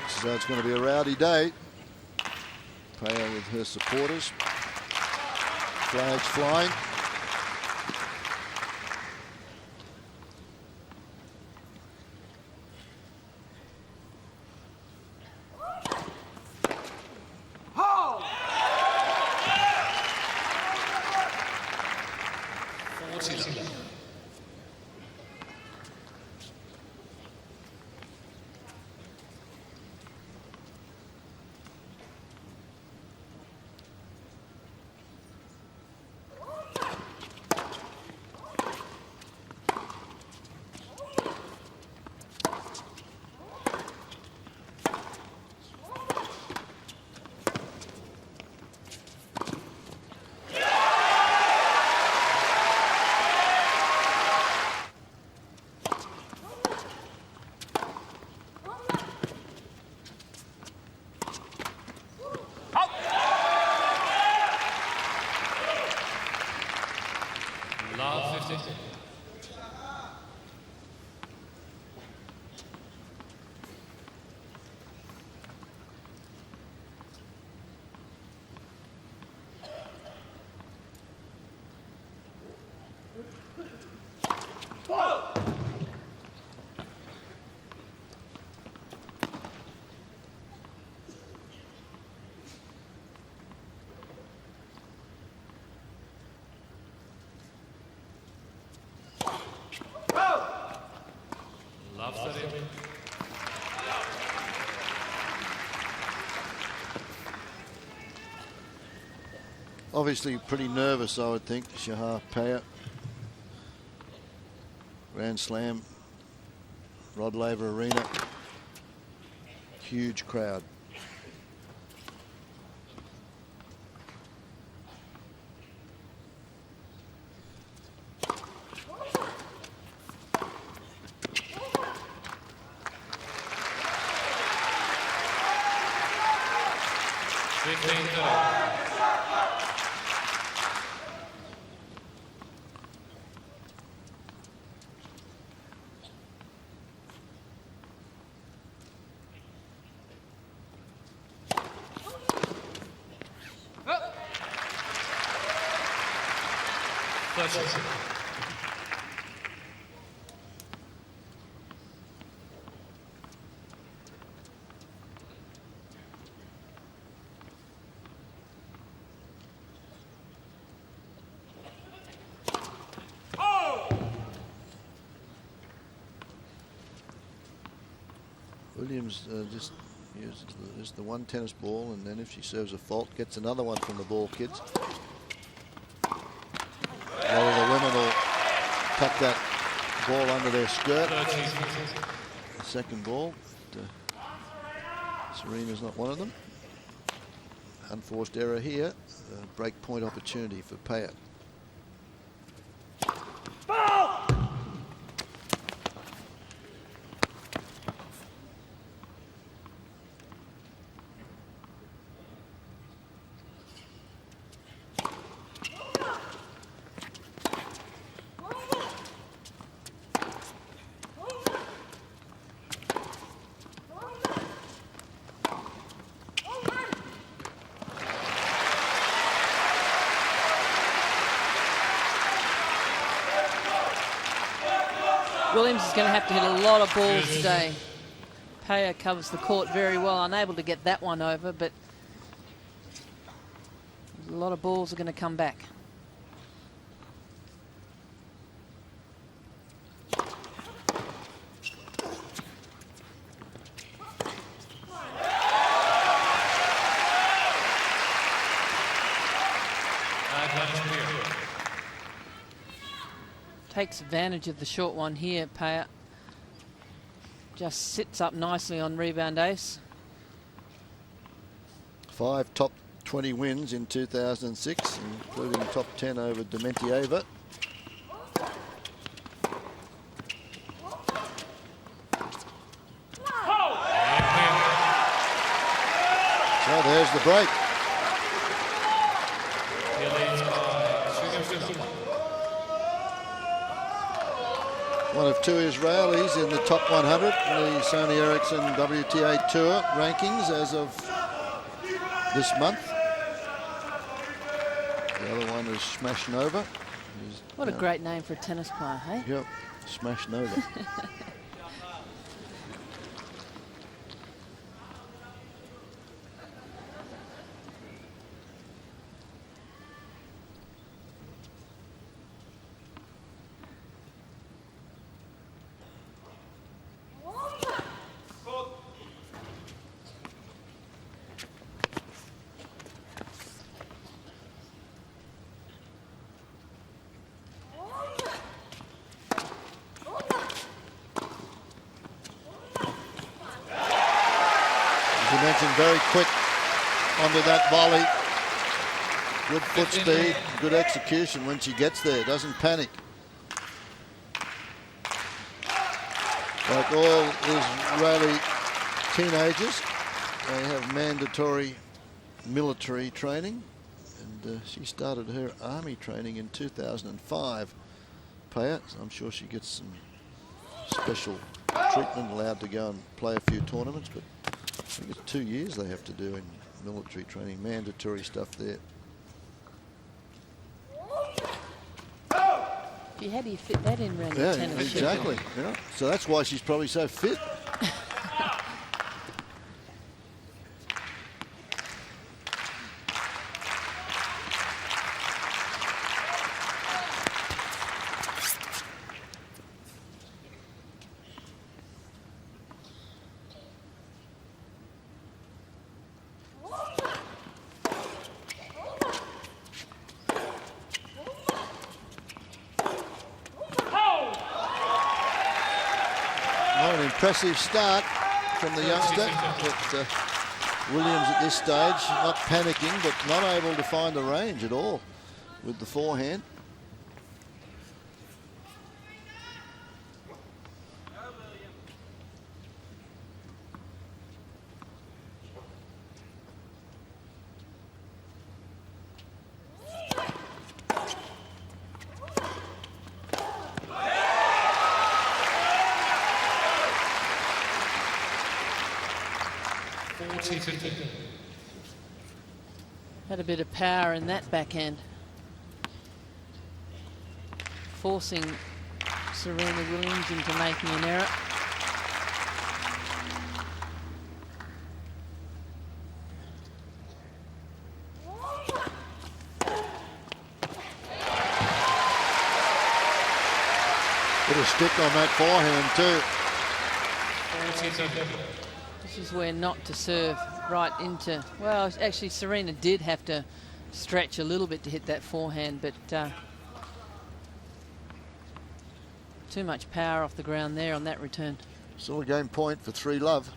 So it's going to be a rowdy day. Peer with her supporters. Flags flying. Obviously pretty nervous, I would think, Shahar Peer. Grand Slam, Rod Laver Arena, huge crowd. Williams just uses the one tennis ball, and then if she serves a fault, gets another one from the ball kids. A lot of the women will tuck that ball under their skirt. The second ball. Serena's not one of them. Unforced error here. Break point opportunity for Peer. Williams is going to have to hit a lot of balls today. Peer covers the court very well, unable to get that one over, but a lot of balls are going to come back. Takes advantage of the short one here, Peer. Just sits up nicely on rebound ace. 5 top 20 wins in 2006, including top 10 over Dementieva. So there's the break. one of two Israelis in the top 100 in the Sony Ericsson WTA Tour rankings as of this month. The other one is Smash Nova. What a great name for a tennis player, hey? Yep, Smash Nova. Very quick onto that volley. Good foot speed, good execution when she gets there. Doesn't panic. Like all Israeli teenagers, they have mandatory military training. And she started her army training in 2005. Paya, so I'm sure she gets some special treatment, allowed to go and play a few tournaments, but I think it's 2 years they have to do in military training, mandatory stuff there. How do you fit that in around the tennis? Exactly. Yeah. So that's why she's probably so fit. Impressive start from the youngster, but Williams at this stage not panicking, but not able to find the range at all with the forehand. Had a bit of power in that backhand, forcing Serena Williams into making an error. Bit of stick on that forehand too. This is where not to serve right into, well, actually Serena did have to stretch a little bit to hit that forehand, but too much power off the ground there on that return. Still a game point for 3-love.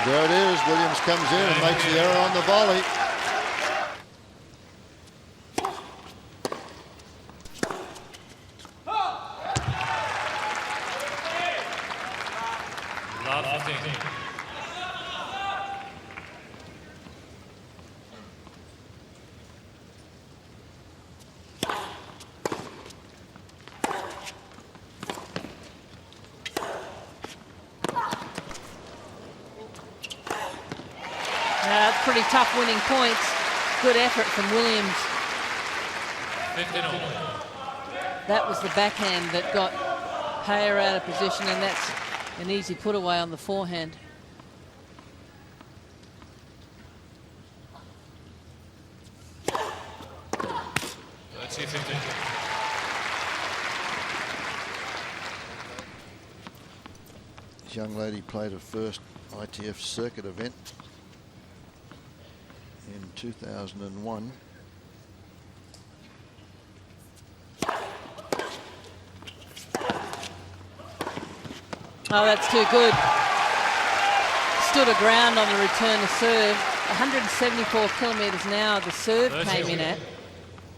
There it is. Williams comes in and makes the error on the volley. Pretty tough winning points. Good effort from Williams. That was the backhand that got Peer out of position, and that's an easy put away on the forehand. This young lady played her first ITF circuit event in 2001. Oh, that's too good. Stood her ground on the return to serve. 174 kilometres an hour the serve came in at.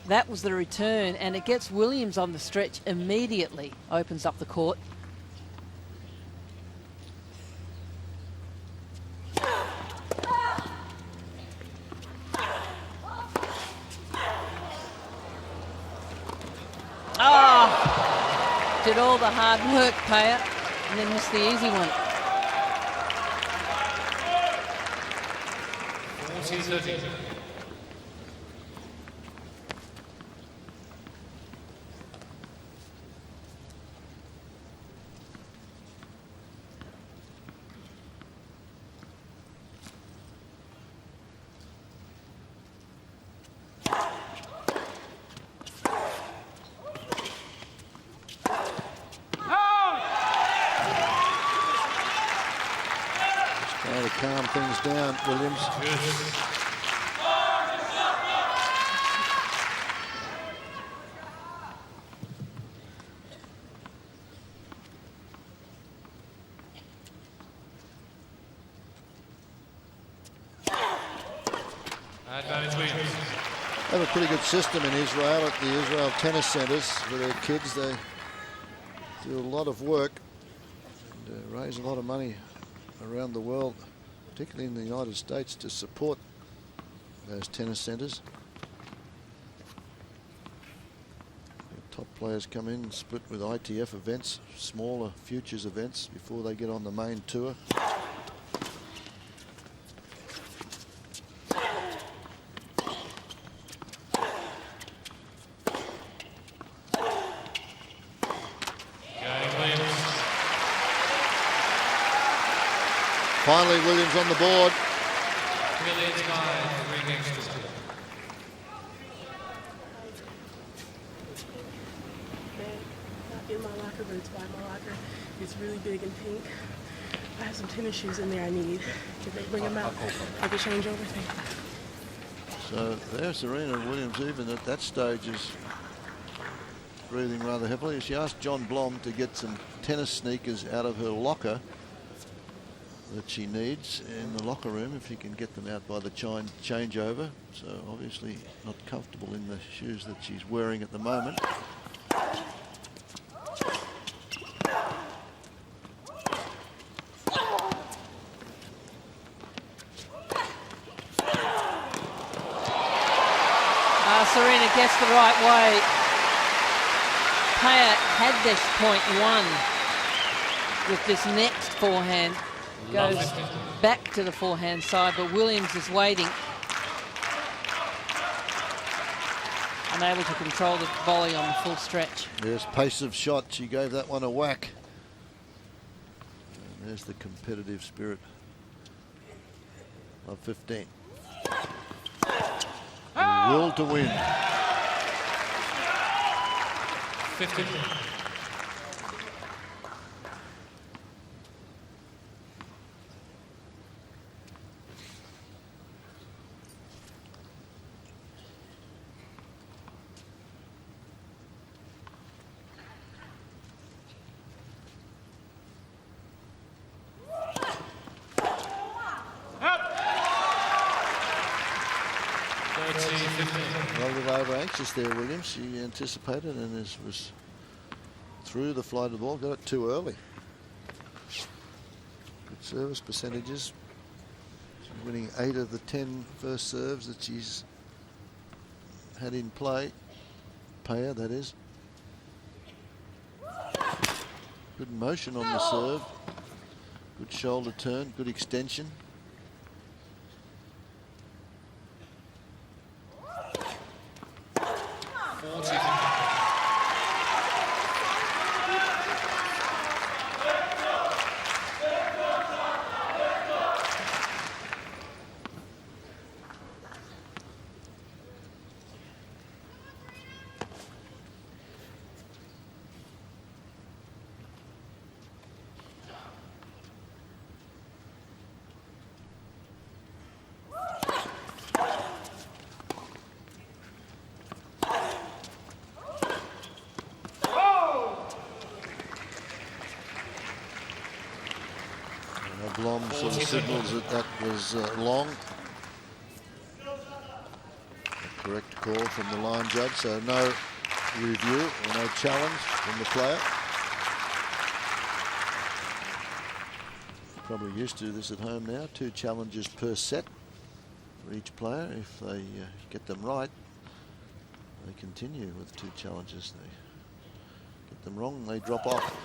That was the return, and it gets Williams on the stretch immediately, opens up the court. Oh, did all the hard work, Peer, and then missed the easy one. 40-30. Trying to calm things down, Williams. Advantage Williams. They have a pretty good system in Israel at the Israel tennis centres for their kids. They do a lot of work and raise a lot of money around the world, particularly in the United States, to support those tennis centres. The top players come in and split with ITF events, smaller futures events, before they get on the main tour. Finally, Williams on the board. In my locker, but it's by my locker. It's really big and pink. I have some tennis shoes in there I need. If they bring them out, I can change over. So there's Serena Williams, even at that stage, is breathing rather heavily. She asked John Blom to get some tennis sneakers out of her locker that she needs in the locker room, if he can get them out by the changeover. So obviously not comfortable in the shoes that she's wearing at the moment. Serena gets the right way. Peer had this point won with this next forehand. Goes back to the forehand side, but Williams is waiting. Unable to control the volley on the full stretch. Yes, pace of shot. She gave that one a whack. And there's the competitive spirit of 15. The will to win. 50. Rod Laver anxious there, Williams. She anticipated and was through the flight of the ball. Got it too early. Good service percentages. She's winning 8 of the 10 first serves that she's had in play. Peer, that is. Good motion on the serve. Good shoulder turn. Good extension. Blom sort of signals that was long. Correct call from the line judge, so no review or no challenge from the player. Probably used to this at home now. 2 challenges per set for each player. If they get them right, they continue with 2 challenges. They get them wrong, they drop off.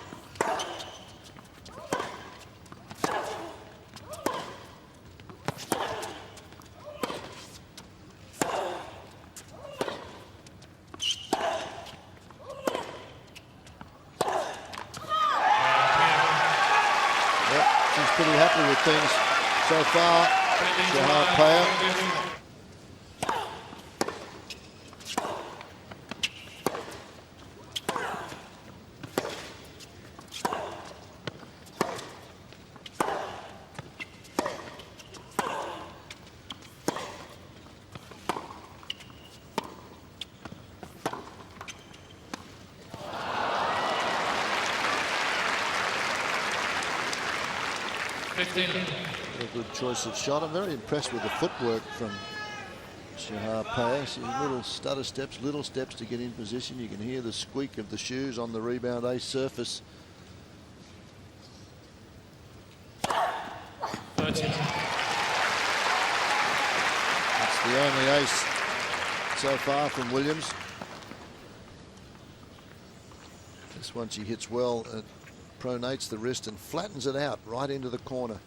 Pretty happy with things so far. Shahar Peer. A good choice of shot. I'm very impressed with the footwork from Shahar Peer. See, little stutter steps, little steps to get in position. You can hear the squeak of the shoes on the rebound ace surface. 13. That's the only ace so far from Williams. This one she hits well. Pronates the wrist and flattens it out right into the corner.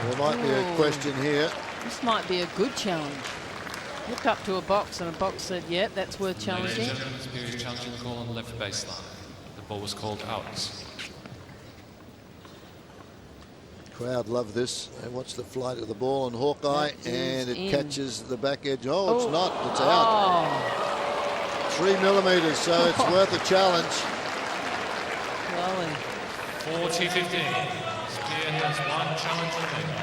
There might be a question here. This might be a good challenge. Look up to a box and a box said, yeah, that's worth challenging. Ladies and gentlemen, Spear is challenging call on the left baseline. The ball was called out. Crowd love this. They watch the flight of the ball on Hawkeye, and it catches the back edge. Oh, it's not. It's out. 3 millimeters, so it's worth a challenge. Golly. 40-15. Spear has 1 challenge remaining.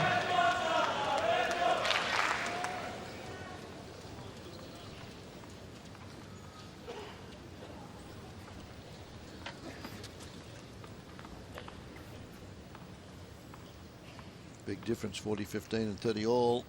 Big difference, 40-15 and 30 all.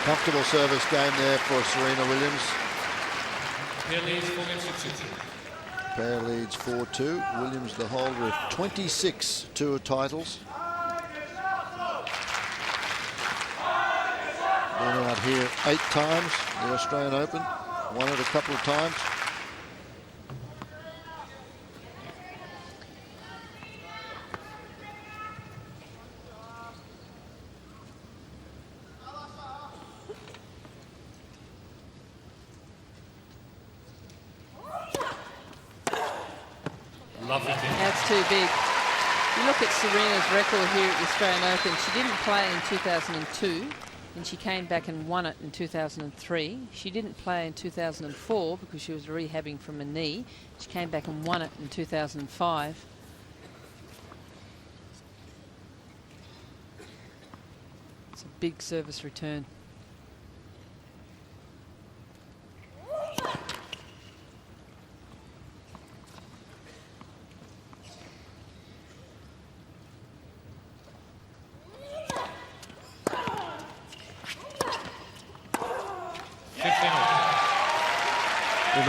Comfortable service game there for Serena Williams. Peer leads 4-2. Peer leads 4-2. Williams, the holder of 26 tour titles. Been out here 8 times, the Australian Open. Won it a couple of times. That's too big. You look at Serena's record here at the Australian Open. She didn't play in 2002, and she came back and won it in 2003. She didn't play in 2004 because she was rehabbing from a knee. She came back and won it in 2005. It's a big service return.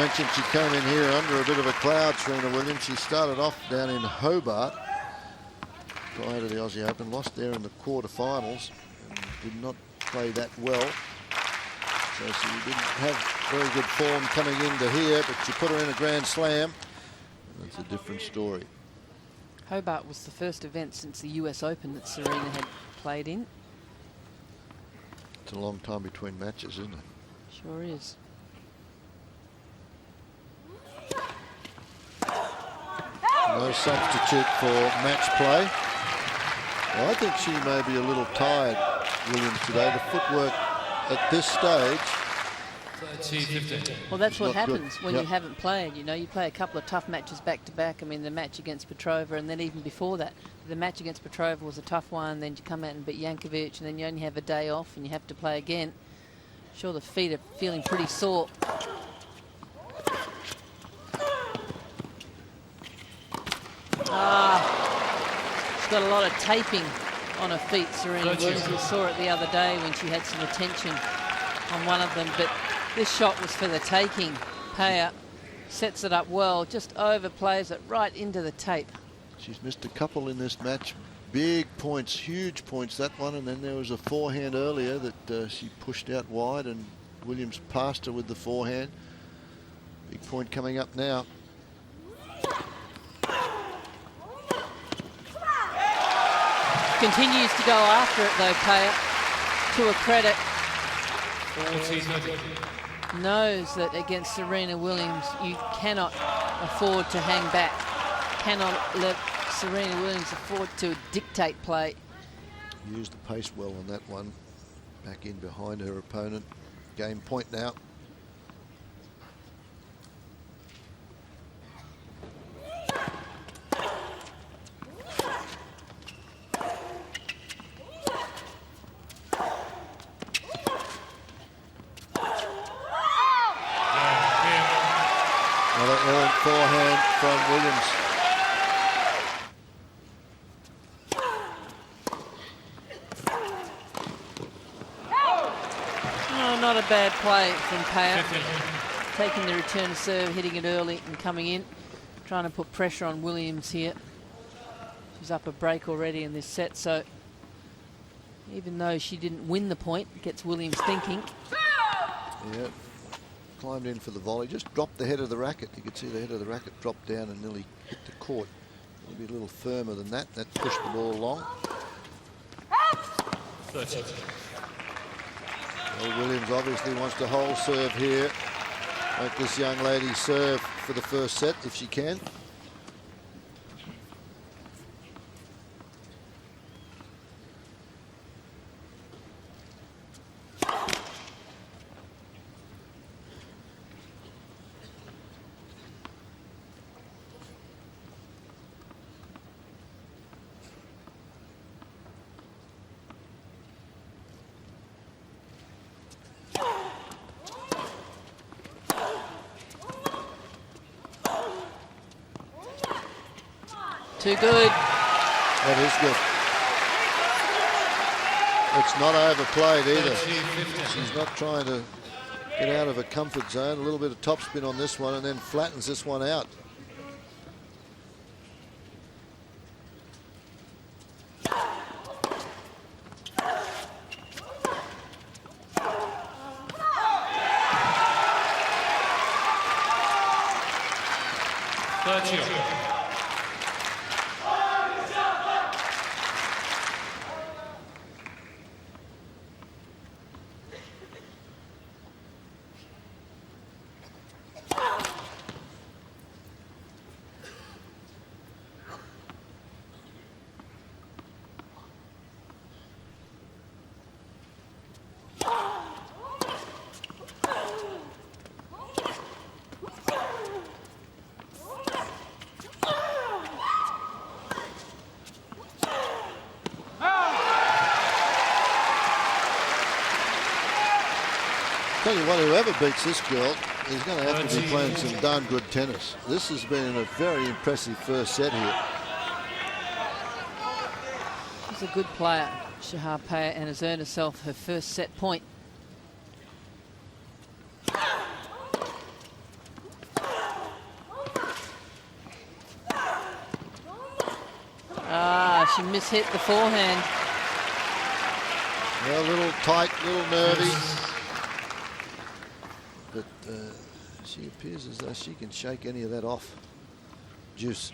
mentioned she came in here under a bit of a cloud, Serena Williams. She started off down in Hobart prior to the Aussie Open, lost there in the quarterfinals, and did not play that well. So she didn't have very good form coming into here, but she put her in a Grand Slam. That's a different story. Hobart was the first event since the US Open that Serena had played in. It's a long time between matches, isn't it? Sure is. No substitute for match play. Well, I think she may be a little tired, Williams, today. The footwork at this stage. Well, that's what not happens good. when Yep. you haven't played. You know, you play a couple of tough matches back to back. I mean, the match against Petrova, and then even before that, the match against Petrova was a tough one. Then you come out and beat Jankovic, and then you only have a day off, and you have to play again. Sure, the feet are feeling pretty sore. She's got a lot of taping on her feet, Serena Williams. We saw it the other day when she had some attention on one of them, but this shot was for the taking. Peer sets it up well, just overplays it right into the tape. She's missed a couple in this match. Big points, huge points, that one. And then there was a forehand earlier that she pushed out wide, and Williams passed her with the forehand. Big point coming up now. Continues to go after it though, Peer, to her credit. Knows that against Serena Williams you cannot afford to hang back. Cannot let Serena Williams afford to dictate play. Used the pace well on that one. Back in behind her opponent. Game point now. Another errant forehand from Williams. Oh, not a bad play from Peer. Taking the return of serve, hitting it early and coming in. Trying to put pressure on Williams here. She's up a break already in this set, so even though she didn't win the point, it gets Williams thinking. Yeah. Climbed in for the volley, just dropped the head of the racket. You could see the head of the racket drop down and nearly hit the court. Maybe a little firmer than that. That pushed the ball along. Well, Williams obviously wants to hold serve here. Make this young lady serve for the first set if she can. Too good. That is good. It's not overplayed either. She's not trying to get out of her comfort zone. A little bit of topspin on this one and then flattens this one out. Tell you what, whoever beats this girl is going to have to be playing some darn good tennis. This has been a very impressive first set here. She's a good player, Shahar Peer, and has earned herself her first set point. she mishit the forehand. Well, a little tight, a little nervy. But she appears as though she can shake any of that off. Juice.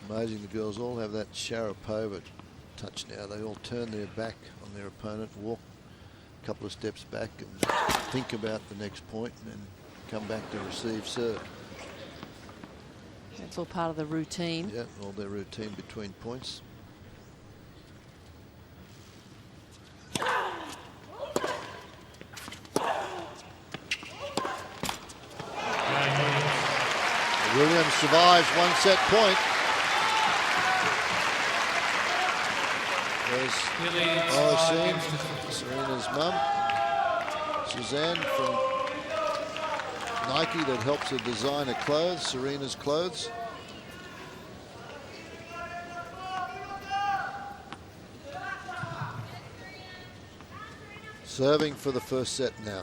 Amazing, the girls all have that Sharapova touch now. They all turn their back on their opponent, walk a couple of steps back and think about the next point and then come back to receive serve. That's all part of the routine. Yeah, all their routine between points. Williams survives one set point. There's Serena's mum, Suzanne from Nike, that helps her design her clothes, Serena's clothes. Serving for the first set now.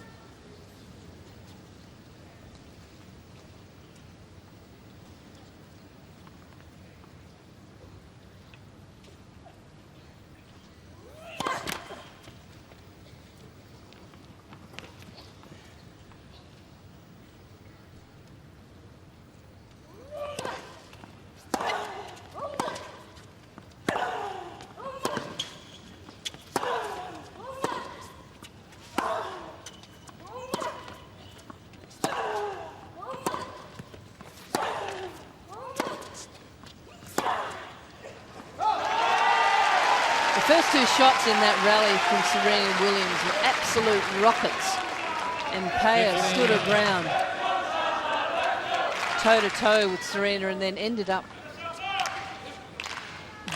First two shots in that rally from Serena Williams were absolute rockets, and Peer stood her ground toe-to-toe with Serena and then ended up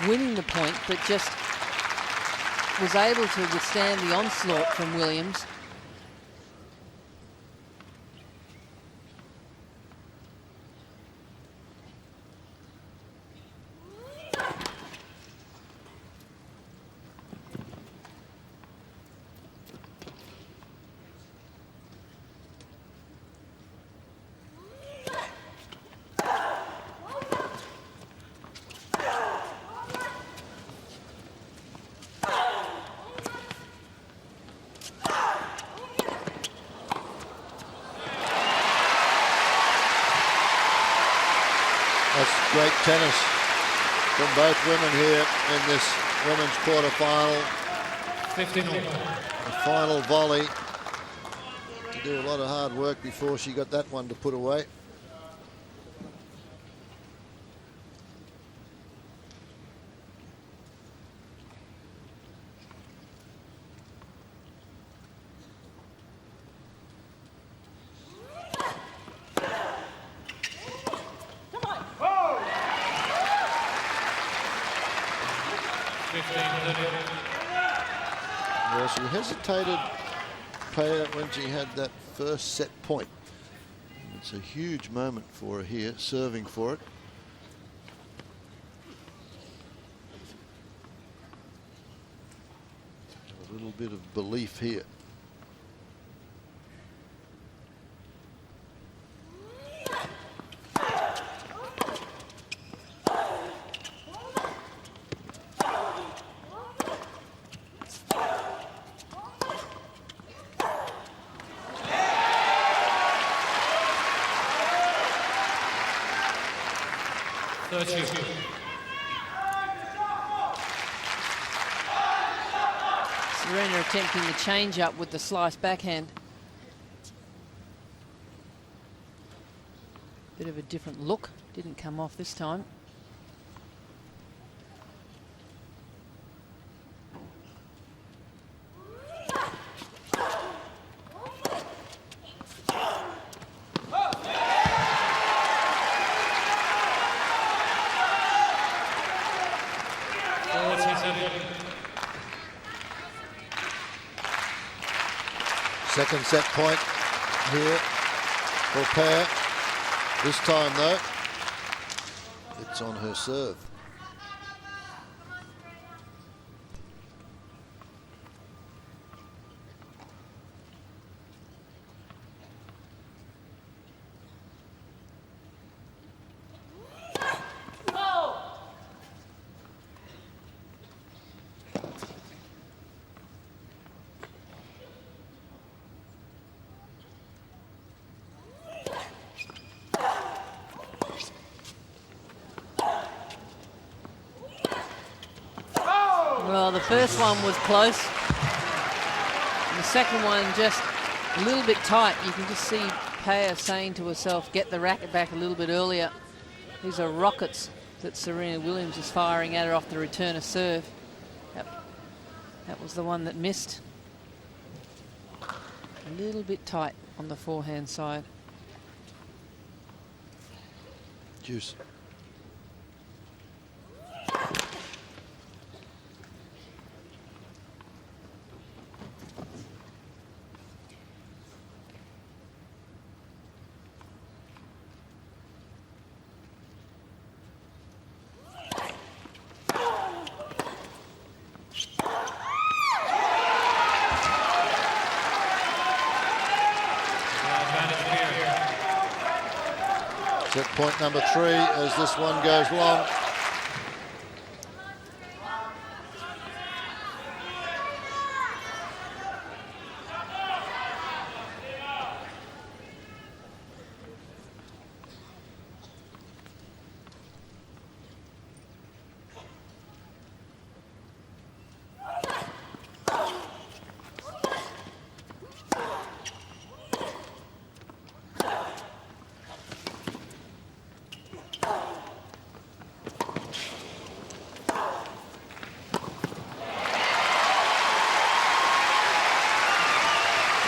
winning the point, but just was able to withstand the onslaught from Williams. Great tennis from both women here in this women's quarterfinal. 15-all. The final volley to do a lot of hard work before she got that one to put away. Well, she hesitated, Peer, when she had that first set point. It's a huge moment for her here, serving for it. A little bit of belief here. Serena attempting the change up with the slice backhand. Bit of a different look, didn't come off this time. Second set point here for Peer. This time, though, it's on her serve. Well, the first one was close. And the second one just a little bit tight. You can just see Peer saying to herself, get the racket back a little bit earlier. These are rockets that Serena Williams is firing at her off the return of serve. That was the one that missed. A little bit tight on the forehand side. Juice. Set point number 3 as this one goes long.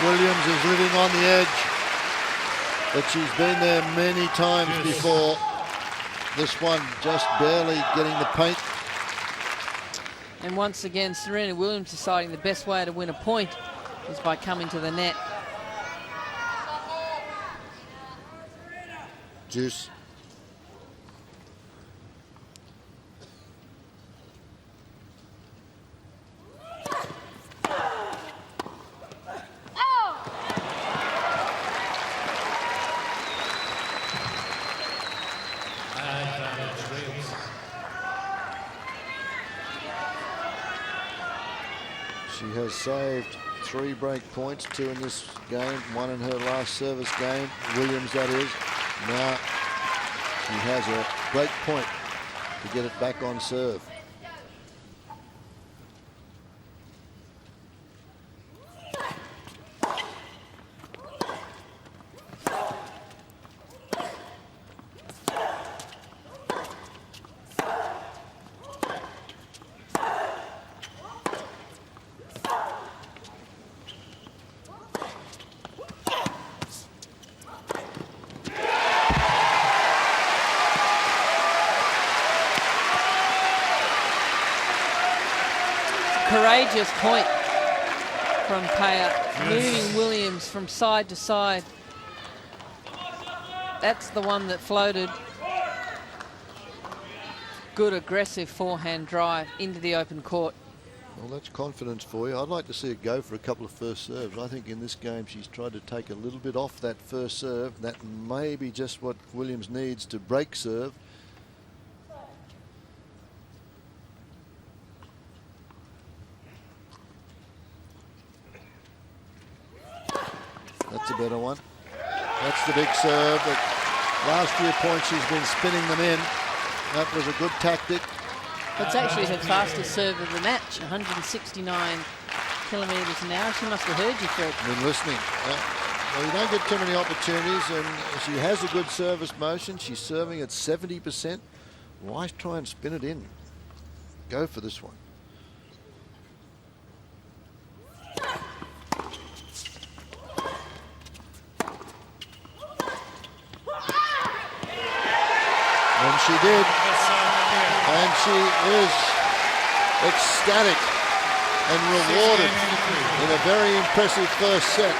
Williams is living on the edge, but she's been there many times before. This one just barely getting the paint. And once again, Serena Williams deciding the best way to win a point is by coming to the net. Juice. She has saved 3 break points, 2 in this game, 1 in her last service game. Williams, that is. Now she has a break point to get it back on serve. Courageous point from Peer, moving Williams from side to side. That's the one that floated. Good aggressive forehand drive into the open court. Well, that's confidence for you. I'd like to see her go for a couple of first serves. I think in this game she's tried to take a little bit off that first serve. That may be just what Williams needs to break serve. That's a better one. That's the big serve. But last few points she's been spinning them in. That was a good tactic. It's actually her fastest serve of the match, 169 kilometres an hour. She must have heard you, Fred. Been listening. Well, you don't get too many opportunities, and she has a good service motion. She's serving at 70%. Why try and spin it in? Go for this one. And she did. And she is ecstatic and rewarded in a very impressive first set.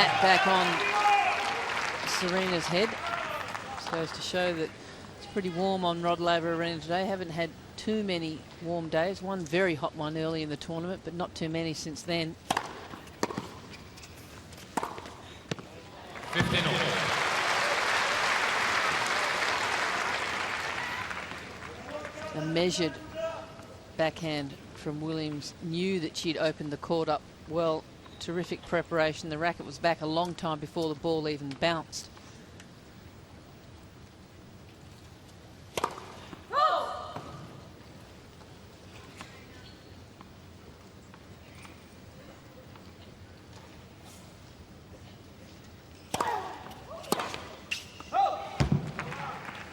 hat back on Serena's head. So as to show that it's pretty warm on Rod Laver Arena today. Haven't had too many warm days. One very hot one early in the tournament, but not too many since then. 15 all. A measured backhand from Williams. Knew that she'd opened the court up well. Terrific preparation. The racket was back a long time before the ball even bounced.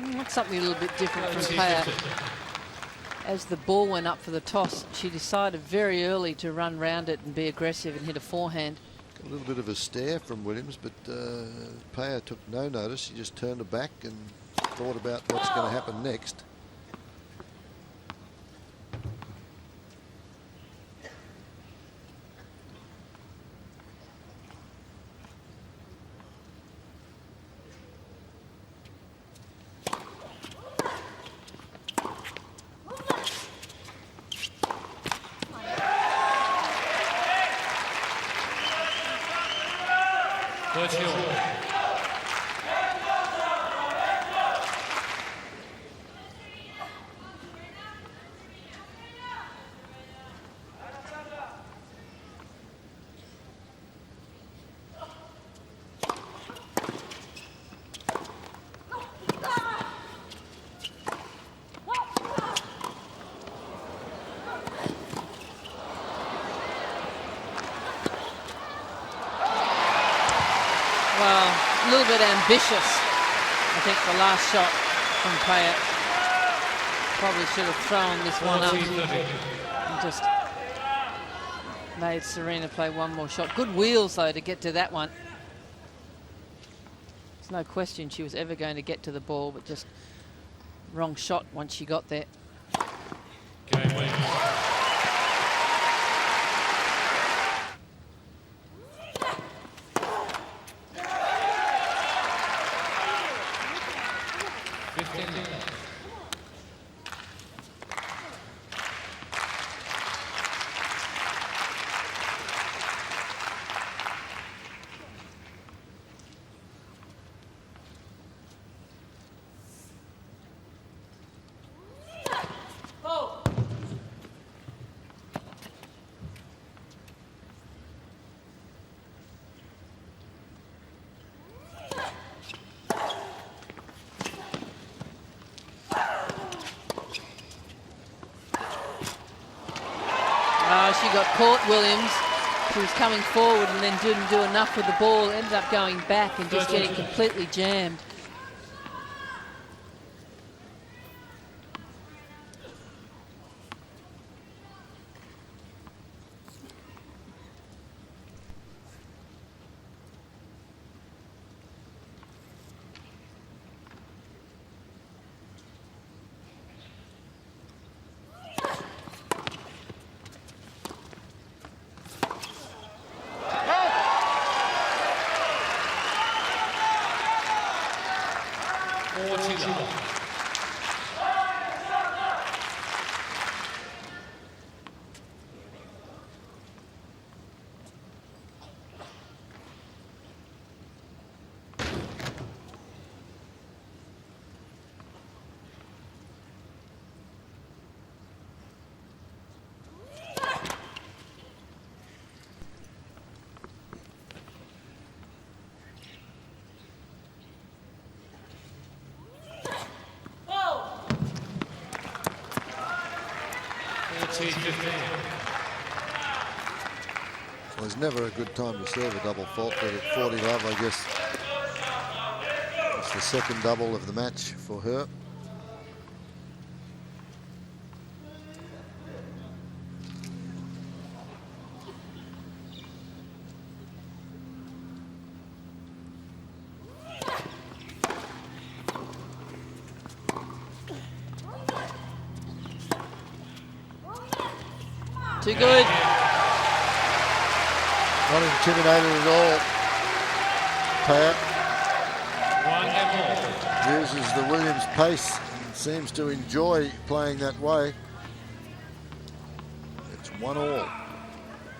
That's something a little bit different from Peer. As the ball went up for the toss, she decided very early to run round it and be aggressive and hit a forehand. A little bit of a stare from Williams, but Peer took no notice. He just turned her back and thought about what's going to happen next. A little bit ambitious, I think, the last shot from Peer. Probably should have thrown this one up and just made Serena play one more shot. Good wheels, though, to get to that one. There's no question she was ever going to get to the ball, but just wrong shot once she got there. Cain wins. She got caught, Williams. She was coming forward and then didn't do enough with the ball. Ended up going back and just getting completely jammed. Well, it's never a good time to serve a double fault, but at 40 love, I guess it's the second double of the match for her. Too good. Not intimidated at all. Peer. 1 game Uses the Williams pace and seems to enjoy playing that way. It's 1-all.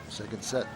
Second set.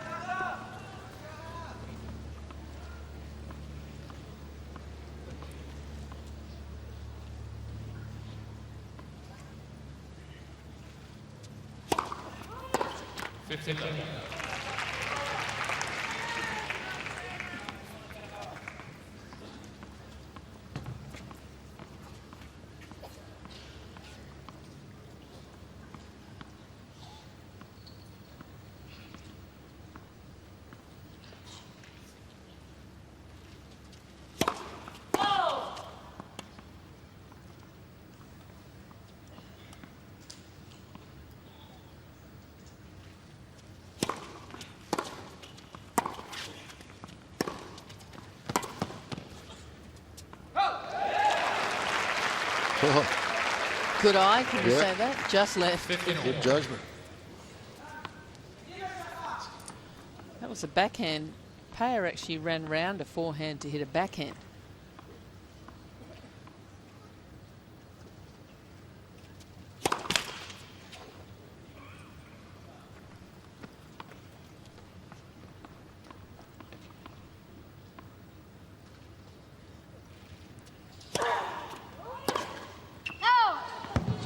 Good eye, can you say that? Just left. Good judgment. That was a backhand. Peer actually ran round a forehand to hit a backhand.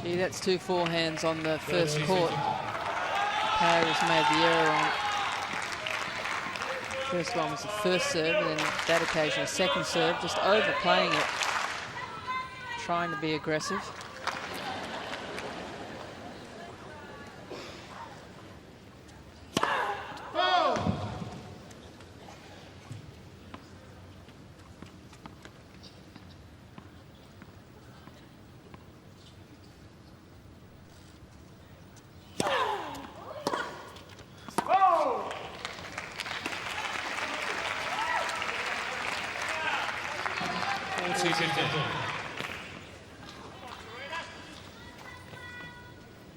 Gee, that's 2 forehands on the first court. Peer has made the error on it. First one was the first serve, and then that occasion a second serve, just overplaying it, trying to be aggressive.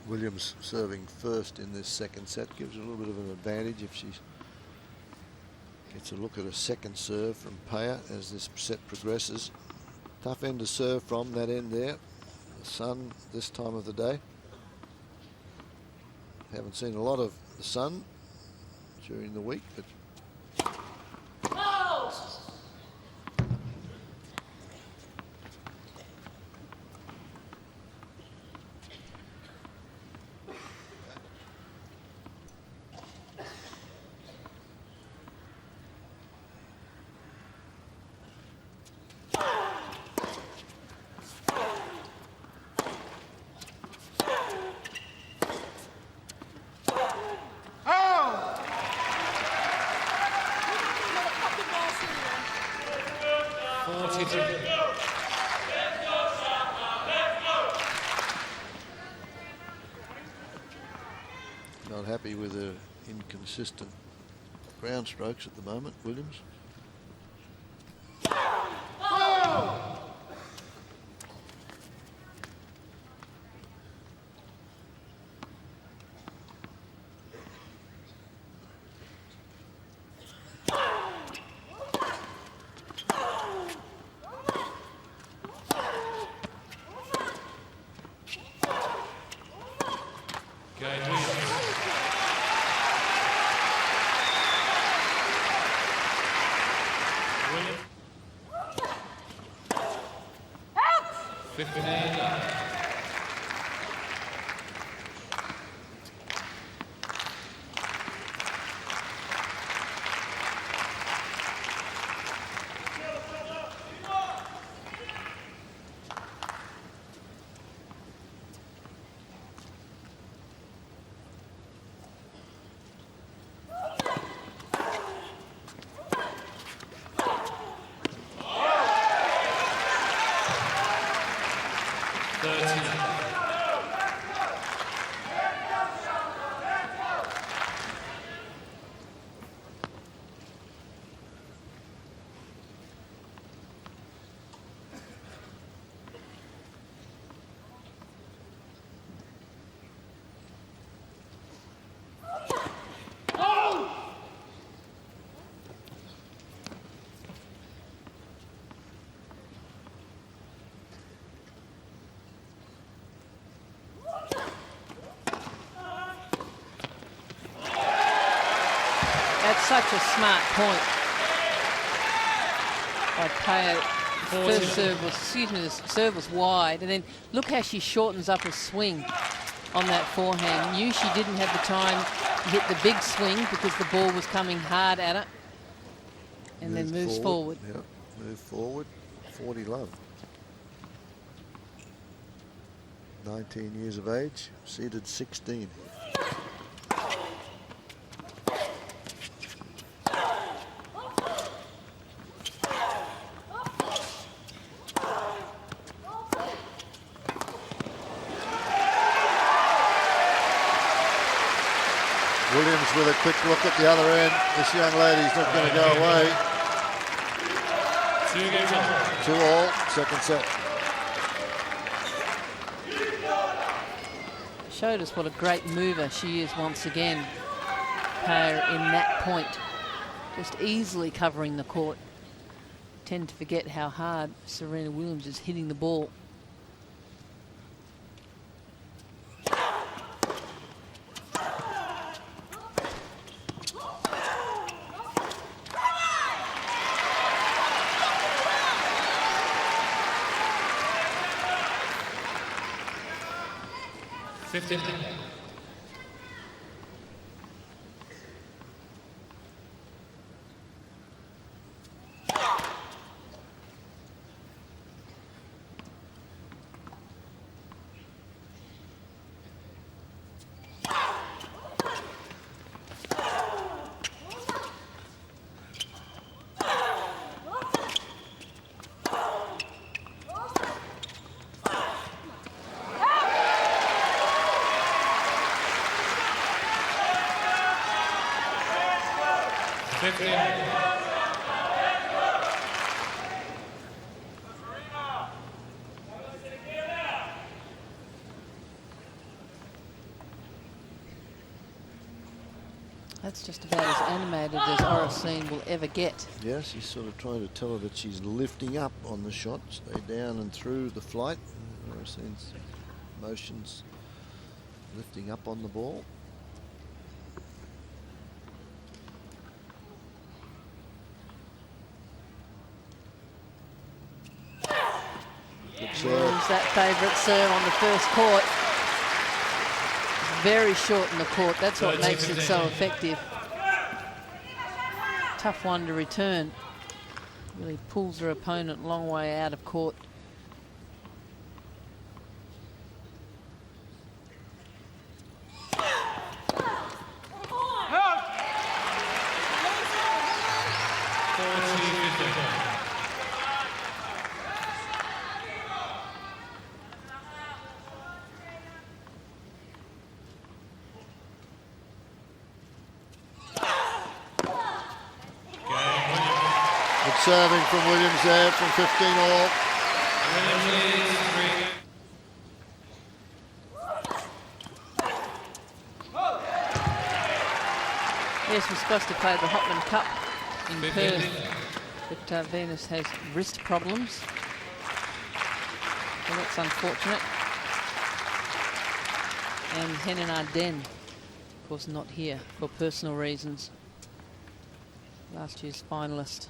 Williams serving first in this second set gives her a little bit of an advantage if she gets a look at a second serve from Peer as this set progresses. Tough end to serve from, that end there. The sun this time of the day. Haven't seen a lot of the sun during the week, but not happy with her inconsistent ground strokes at the moment, Williams. That's such a smart point by Peer. First serve was, the serve was wide, and then look how she shortens up her swing on that forehand. Knew she didn't have the time to hit the big swing because the ball was coming hard at her, and then moves forward. Yep, move forward, 40 love. 19 years of age, seeded 16. Williams with a quick look at the other end. This young lady's not going to go away. 2-all, second set. Showed us what a great mover she is once again. Peer in that point, just easily covering the court. Tend to forget how hard Serena Williams is hitting the ball. That's just about as animated as Oracene will ever get. Yes, he's sort of trying to tell her that she's lifting up on the shot. Stay down and through the flight. Oracene's motions lifting up on the ball. Good serve. Use that favourite serve on the first court. Very short in the court. That's what makes it so effective. Tough one to return. Really pulls her opponent a long way out of court. Serving from Williams there from 15-all. Yes, we're supposed to play the Hopman Cup in Perth, but Venus has wrist problems. So that's unfortunate. And Henan Arden, of course, not here for personal reasons. Last year's finalist.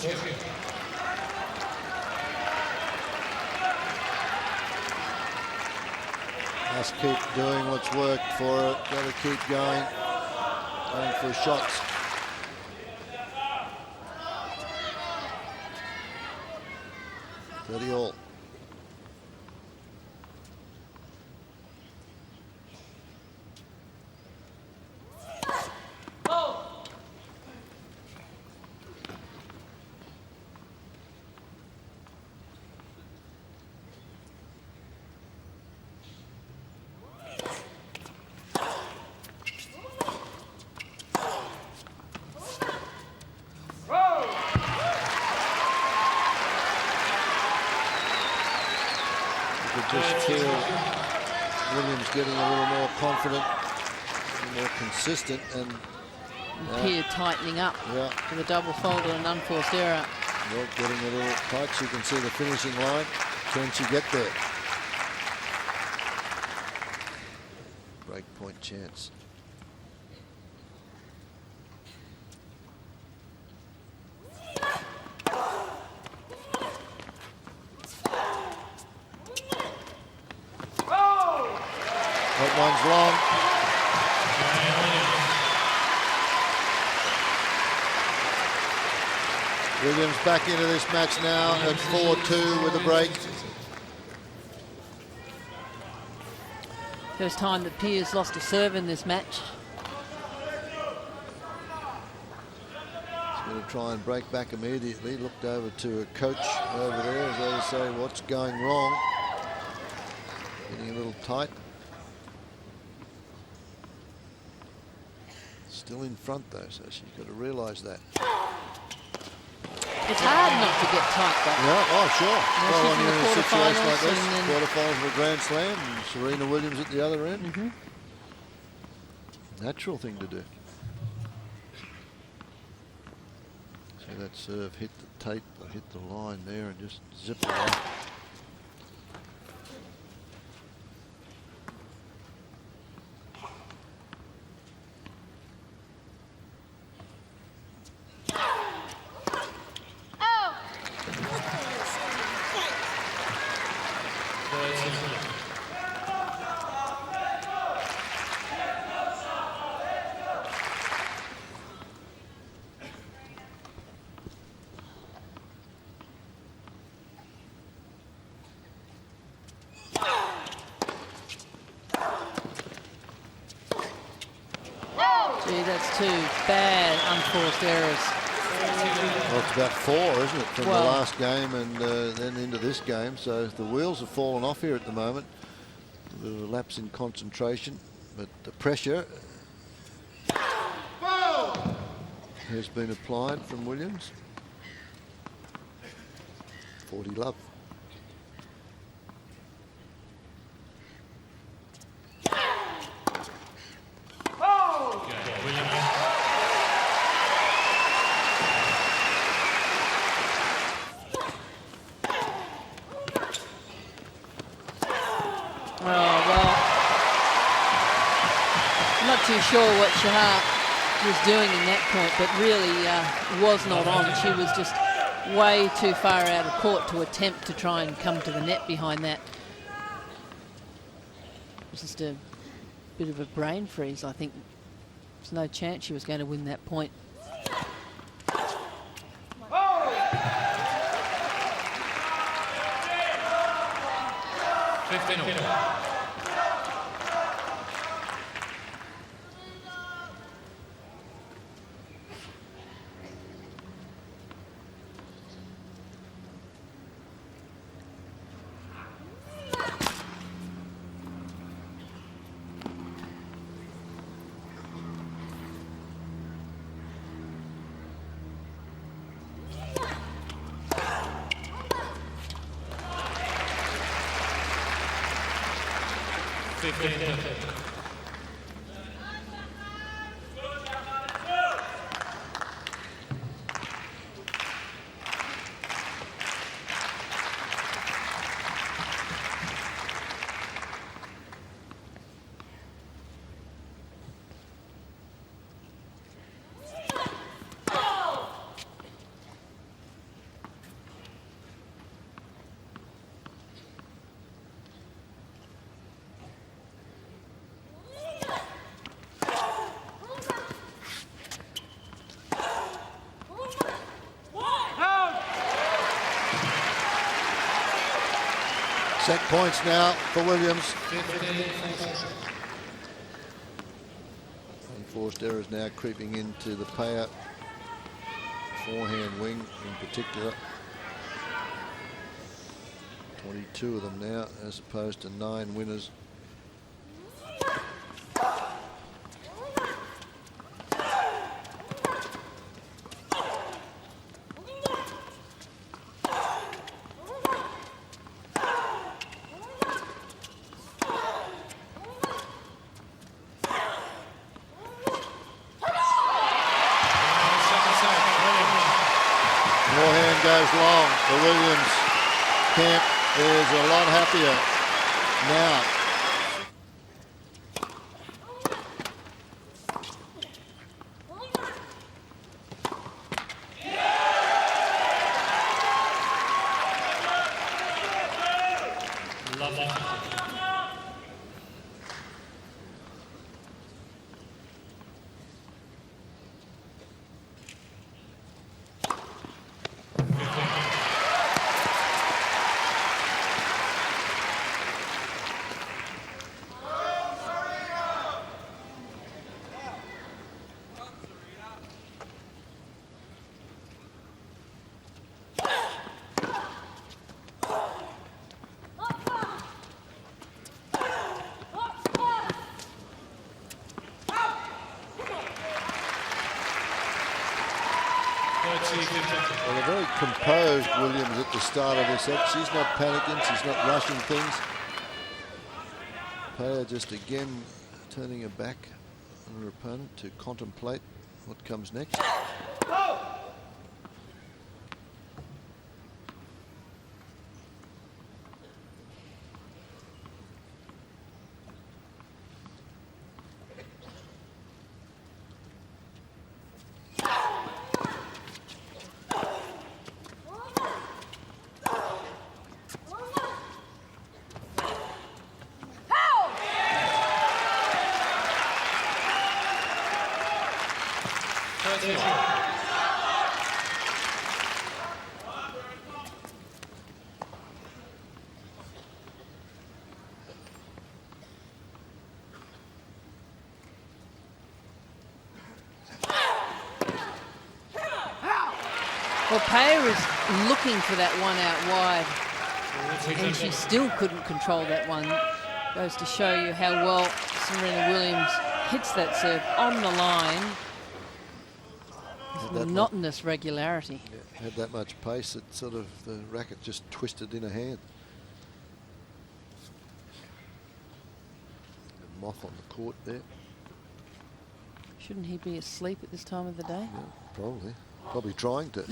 Must keep doing what's worked for her. Got to keep going for shots. Pretty all. Just feel Williams getting a little more confident, more consistent, and Peer tightening up with a double fault and an unforced error. Well, getting a little tight. You can see the finishing line. Can she get there? Break point chance. One's long. Williams back into this match now at 4-2 with a break. First time that Peer's lost a serve in this match. He's going to try and break back immediately. Looked over to a coach over there as they say, what's going wrong? Getting a little tight. Still in front though, so she's got to realise that. It's hard not to get tight though. Yeah, oh sure. Well, when you're in a situation like this, and quarterfinals of a Grand Slam, and Serena Williams at the other end. Natural thing to do. So that serve hit the tape, hit the line there and just zip it away. That's two bad unforced errors. Well, it's about 4, isn't it, from the last game and then into this game. So the wheels have fallen off here at the moment. A bit of a lapse in concentration, but the pressure has been applied from Williams. 40 love. Too sure what Shahar was doing in that point, but really was not on. She was just way too far out of court to attempt to try and come to the net behind that. It was just a bit of a brain freeze, I think. There's no chance she was going to win that point. Set points now for Williams. Unforced errors now creeping into the payout. Forehand wing in particular. 22 of them now, as opposed to 9 winners. Forehand goes long. The Williams camp is a lot happier now. Well, a very composed Williams at the start of this set. She's not panicking, she's not rushing things. Player just again turning her back on her opponent to contemplate what comes next. Well, Peer is looking for that one out wide, and she still couldn't control that one. Goes to show you how well Serena Williams hits that serve on the line. Monotonous regularity. Yeah, had that much pace that sort of the racket just twisted in her hand. A moth on the court there. Shouldn't he be asleep at this time of the day? Yeah, probably trying to.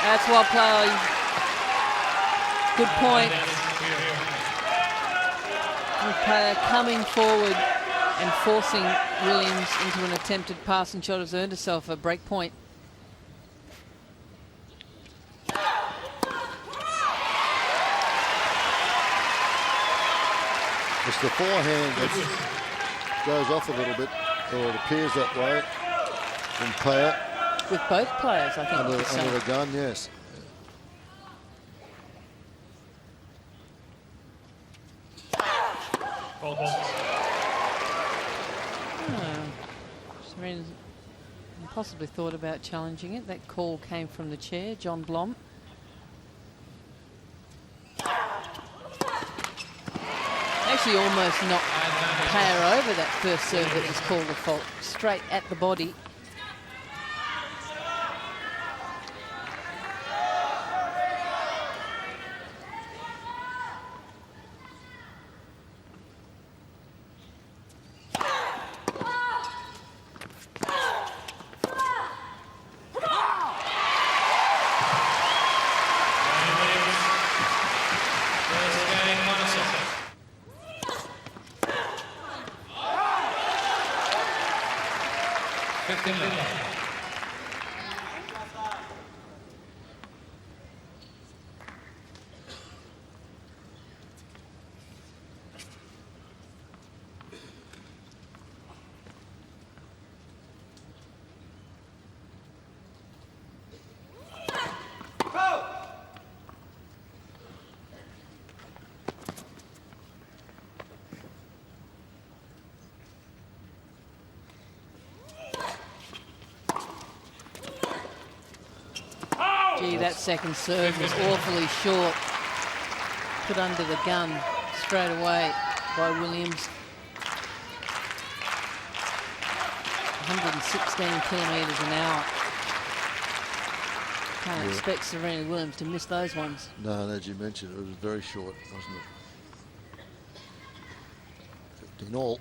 That's well played. Good point. Peer coming forward and forcing Williams into an attempted pass, and shot has earned herself a break point. It's the forehand that goes off a little bit, or it appears that way from Peer. with both players, I think. Under the gun, yes. Serena's possibly thought about challenging it. That call came from the chair, John Blom. Actually almost knocked Peer over that first serve that was called a fault, straight at the body. Gee, that second serve was awfully short. Put under the gun straight away by Williams. 116 kilometres an hour. Can't expect Serena Williams to miss those ones. No, and as you mentioned, it was very short, wasn't it? 15 all.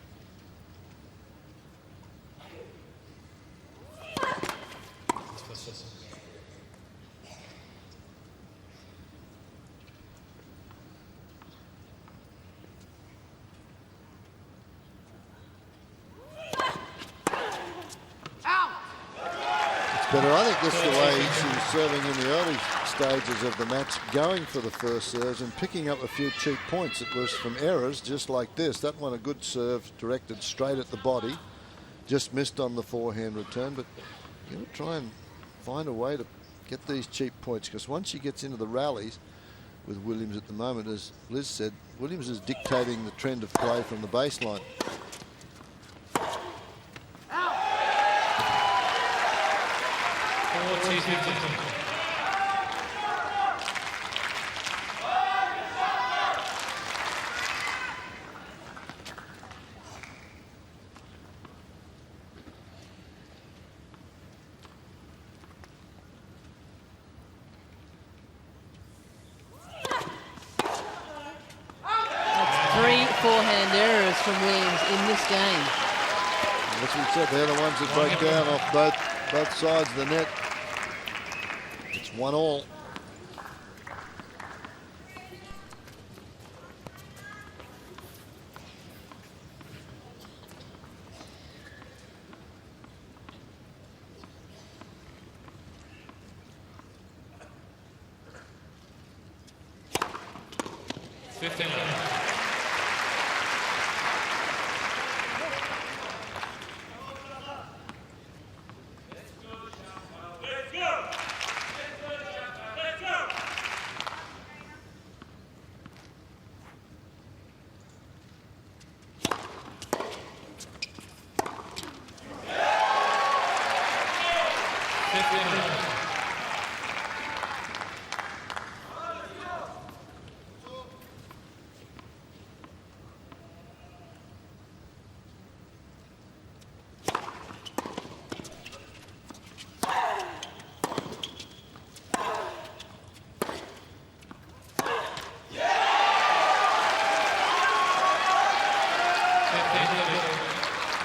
But I think that's the way she was serving in the early stages of the match, going for the first serves and picking up a few cheap points. It was from errors just like this. That one, a good serve directed straight at the body. Just missed on the forehand return, but you've got to try and find a way to get these cheap points, because once she gets into the rallies with Williams at the moment, as Liz said, Williams is dictating the trend of play from the baseline. Forehand errors from Williams in this game. As we said, they're the ones that break down off both sides of the net. It's 1-1.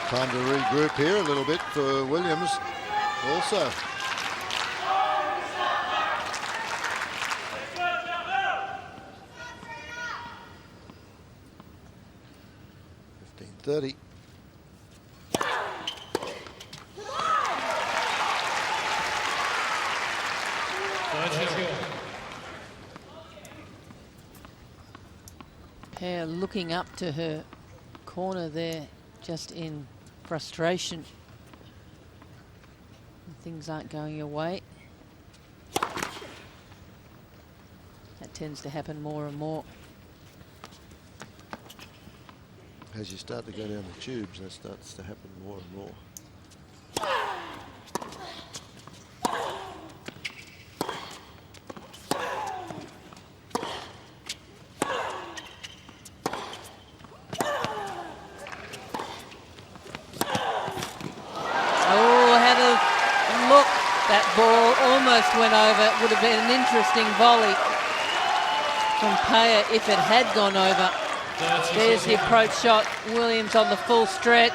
Time to regroup here a little bit for Williams also. .30. Peer looking up to her corner there, just in frustration. Things aren't going your way. That tends to happen more and more. As you start to go down the tubes, that starts to happen more and more. Ball almost went over. It would have been an interesting volley from Peer if it had gone over. There's the approach shot. Williams on the full stretch.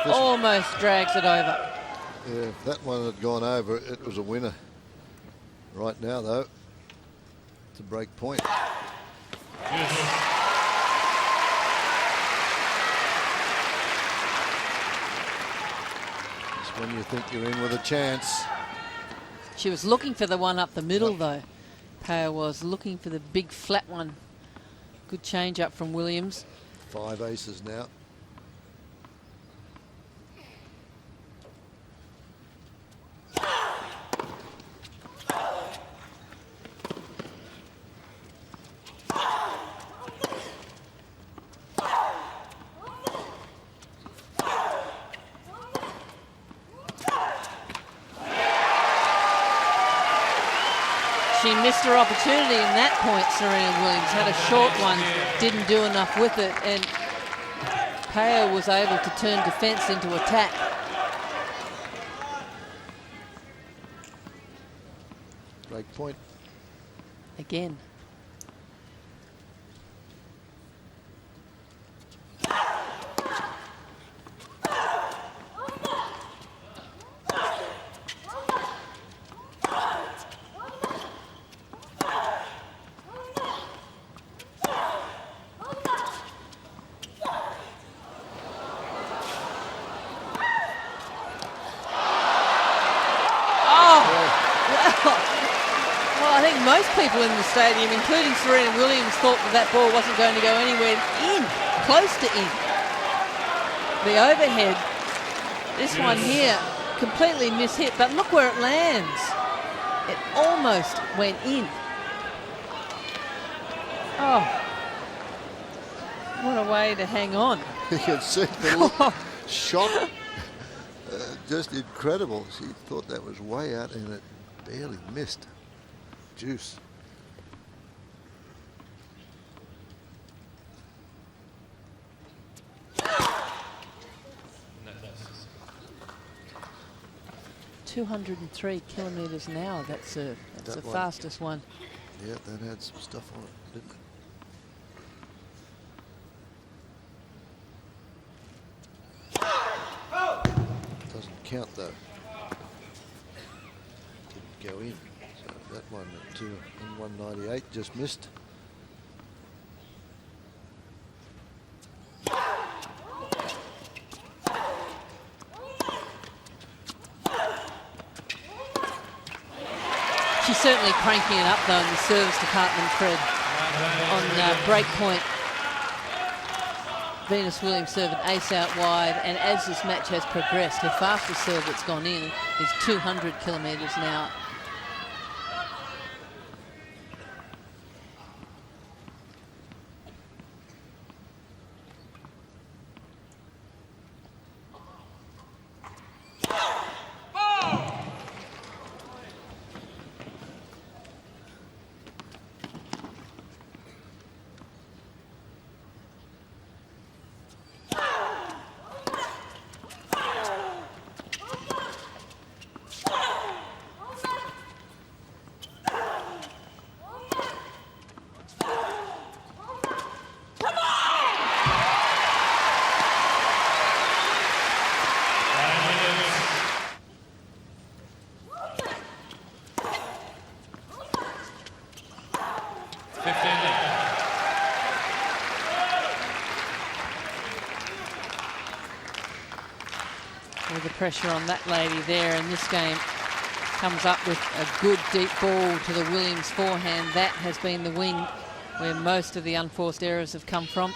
Almost drags it over. Yeah, if that one had gone over, it was a winner. Right now, though, it's a break point. It's when you think you're in with a chance. She was looking for the one up the middle, though. Peer was looking for the big flat one. Good change up from Williams. 5 aces now. She missed her opportunity in that point, Serena Williams. Had a short one, didn't do enough with it, and Peer was able to turn defence into attack. Break point. Again. Most people in the stadium, including Serena Williams, thought that ball wasn't going to go anywhere in, close to in. The overhead, this one here, completely mishit, but look where it lands. It almost went in. Oh, what a way to hang on. You can see the look. Shot, just incredible. She thought that was way out and it barely missed. Juice. No. 203 kilometres an hour, that serve. That's the fastest one. Yeah, that had some stuff on it, didn't it? Doesn't count though. Didn't go in. So that one at 198 just missed. She's certainly cranking it up though in the service department, Fred. On break point, Venus Williams serving ace out wide, and as this match has progressed, her fastest serve that's gone in is 200 kilometres an hour. With the pressure on that lady there, and this game comes up with a good deep ball to the Williams forehand. That has been the wing where most of the unforced errors have come from.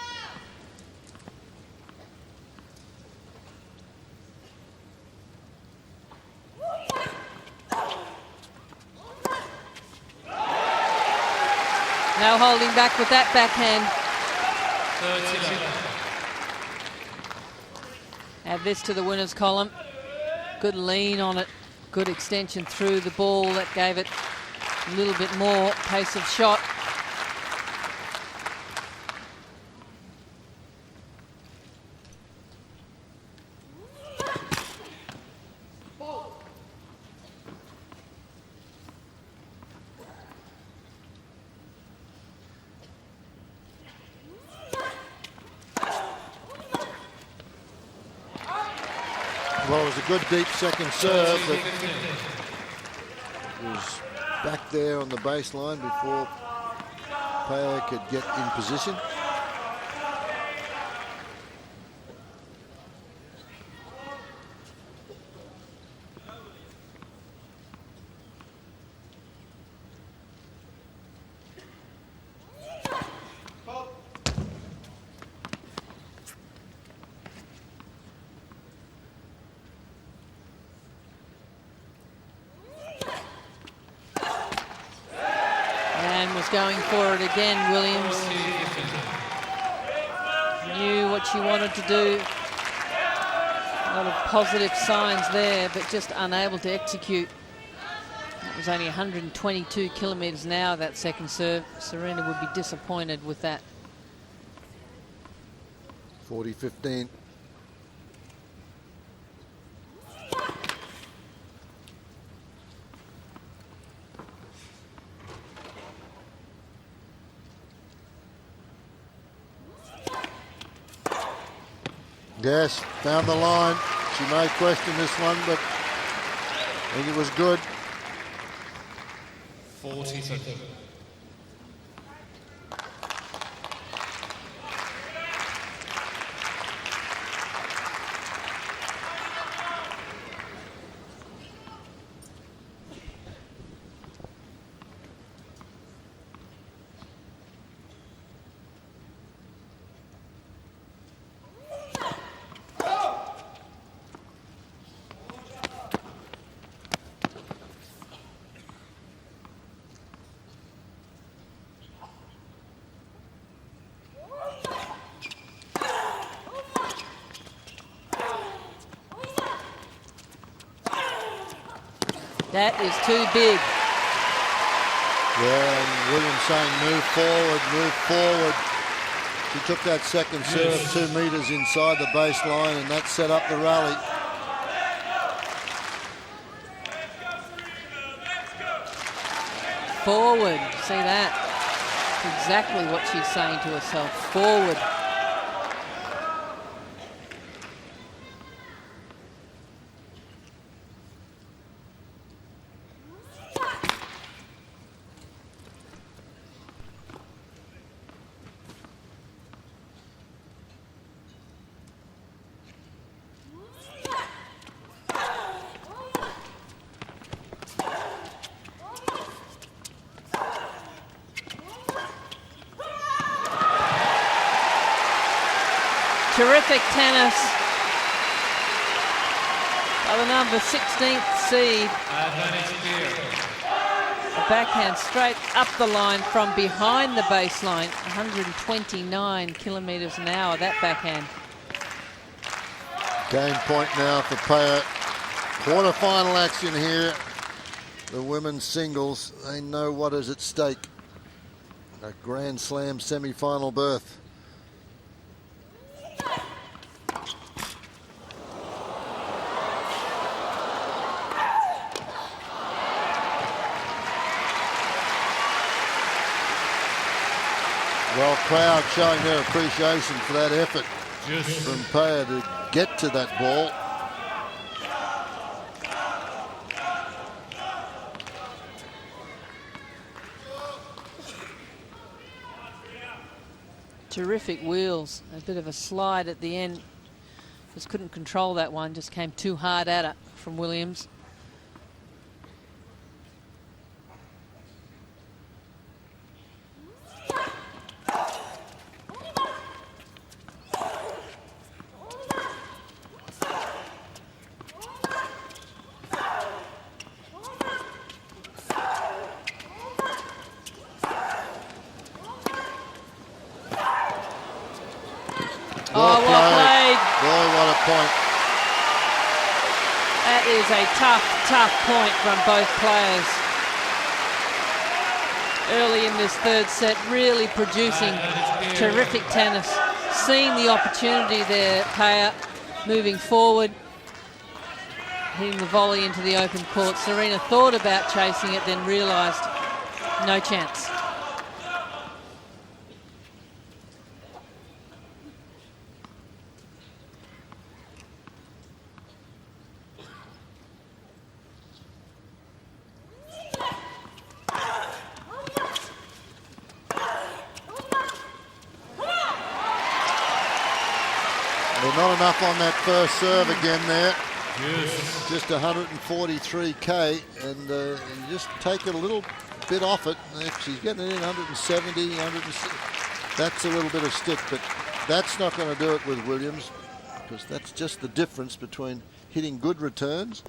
No holding back with that backhand. Add this to the winners column. Good lean on it. Good extension through the ball. That gave it a little bit more pace of shot. Well, it was a good deep second serve, but it was back there on the baseline before Peer could get in position. Going for it again, Williams. Knew what she wanted to do. A lot of positive signs there, but just unable to execute. It was only 122 kilometres an hour, that second serve. Serena would be disappointed with that. 40-15. Yes, found the line. She may question this one, but I think it was good. 40-15. That is too big. Yeah, and Williams saying move forward, move forward. She took that second serve 2 metres inside the baseline, and that set up the rally. Forward, see that? That's exactly what she's saying to herself, forward. Terrific tennis by the number 16th seed. A backhand straight up the line from behind the baseline. 129 kilometres an hour, that backhand. Game point now for Peer. Quarterfinal action here. The women's singles, they know what is at stake. A Grand Slam semi-final berth. Well, crowd showing their appreciation for that effort from Peer to get to that ball. Terrific wheels. A bit of a slide at the end. Just couldn't control that one. Just came too hard at it from Williams. point. That is a tough point from both players. Early in this third set, really producing terrific tennis. Seeing the opportunity there, Peer moving forward, hitting the volley into the open court. Serena thought about chasing it, then realised no chance. Not enough on that first serve again there. Yes. Just 143k, and you just take it a little bit off it. If she's getting it in 170, 160, that's a little bit of stick, but that's not going to do it with Williams, because that's just the difference between hitting good returns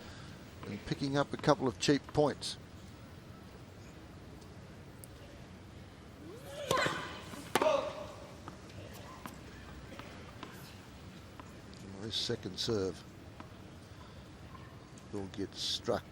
and picking up a couple of cheap points. This second serve will get struck.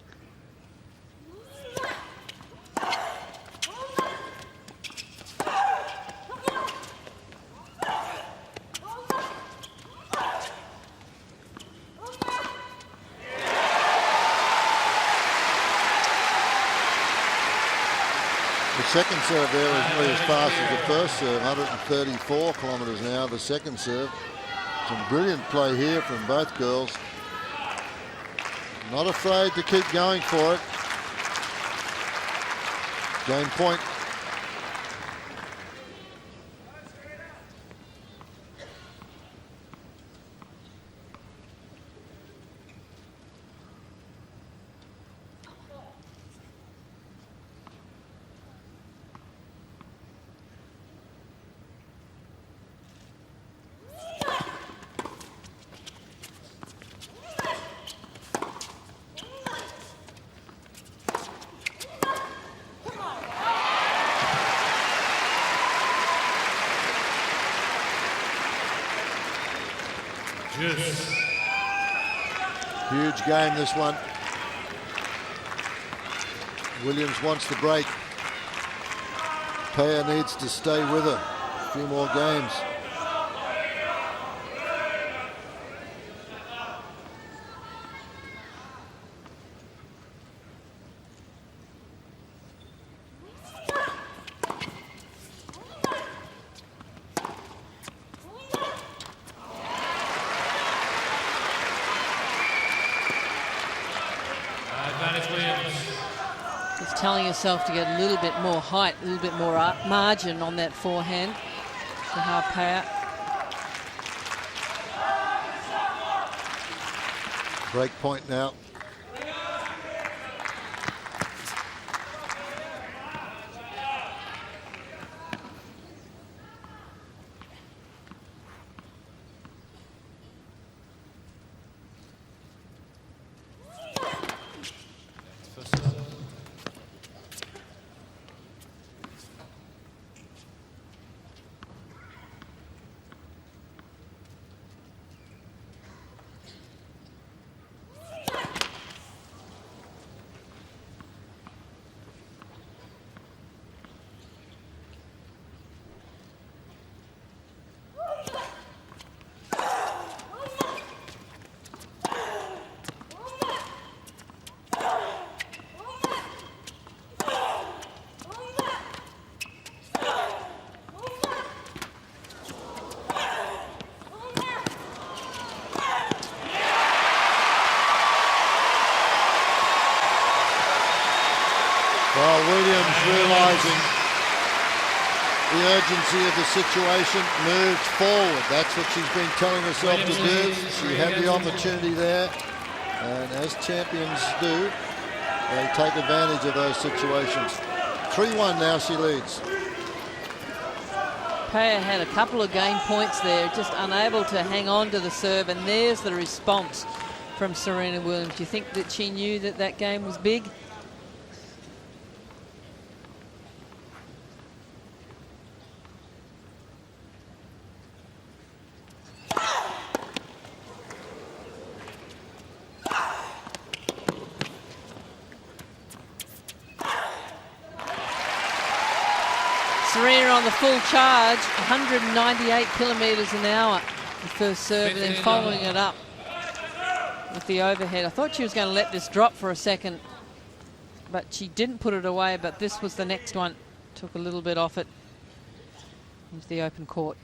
The second serve there is really as fast as the first serve, 134 kilometres an hour. The second serve. Some brilliant play here from both girls. Not afraid to keep going for it. Game point. Huge game, this one. Williams wants the break. Peer needs to stay with her. A few more games. Telling herself to get a little bit more height, a little bit more margin on that forehand. Shahar Peer. Break point now. Williams, realising the urgency of the situation, moved forward. That's what she's been telling herself to do. She had the opportunity there, and as champions do, they take advantage of those situations. 3-1 now, she leads. Peer had a couple of game points there, just unable to hang on to the serve, and there's the response from Serena Williams. Do you think that she knew that that game was big? Serena on the full charge, 198 kilometres an hour. The first serve, and then following it up with the overhead. I thought she was going to let this drop for a second, but she didn't put it away. But this was the next one. Took a little bit off it into the open court.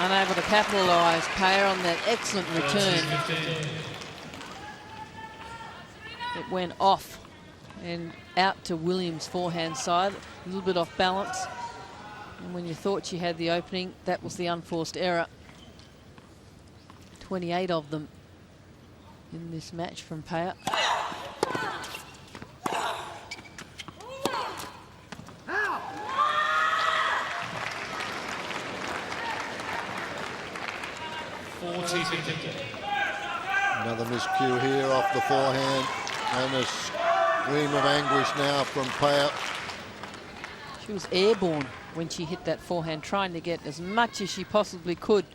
Unable to capitalise, Peer on that excellent return. It went off and out to Williams' forehand side, a little bit off balance. And when you thought she had the opening, that was the unforced error. 28 of them in this match from Peer. Another miscue here off the forehand, and a scream of anguish now from Peer. She was airborne when she hit that forehand, trying to get as much as she possibly could.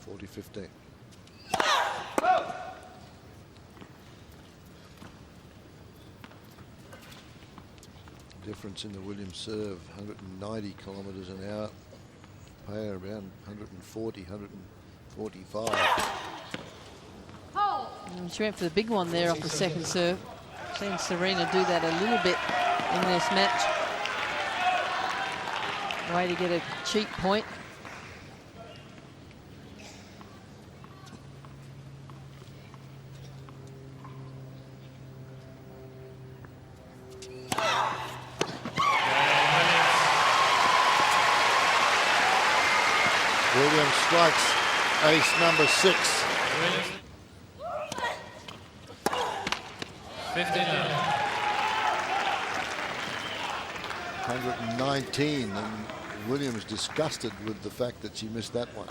40-15. Difference in the Williams serve, 190 kilometres an hour. Peer around 140, 145. And she went for the big one there off the second serve. Seen Serena do that a little bit in this match. Way to get a cheap point. Williams strikes ace number 6. 119, and Williams disgusted with the fact that she missed that one.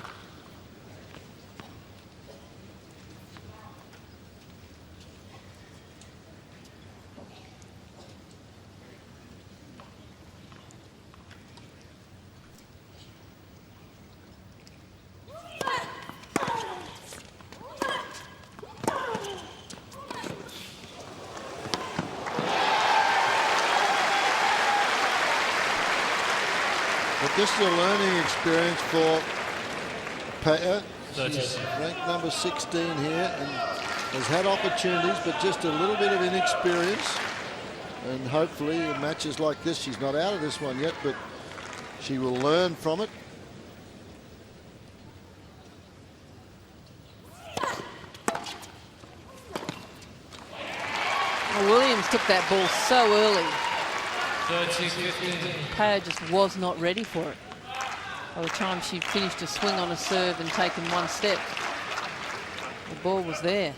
This is a learning experience for Peer. She's ranked number 16 here and has had opportunities, but just a little bit of inexperience. And hopefully in matches like this, she's not out of this one yet, but she will learn from it. Well, Williams took that ball so early. 30-15. Peer just was not ready for it. By the time she finished a swing on a serve and taken one step, the ball was there.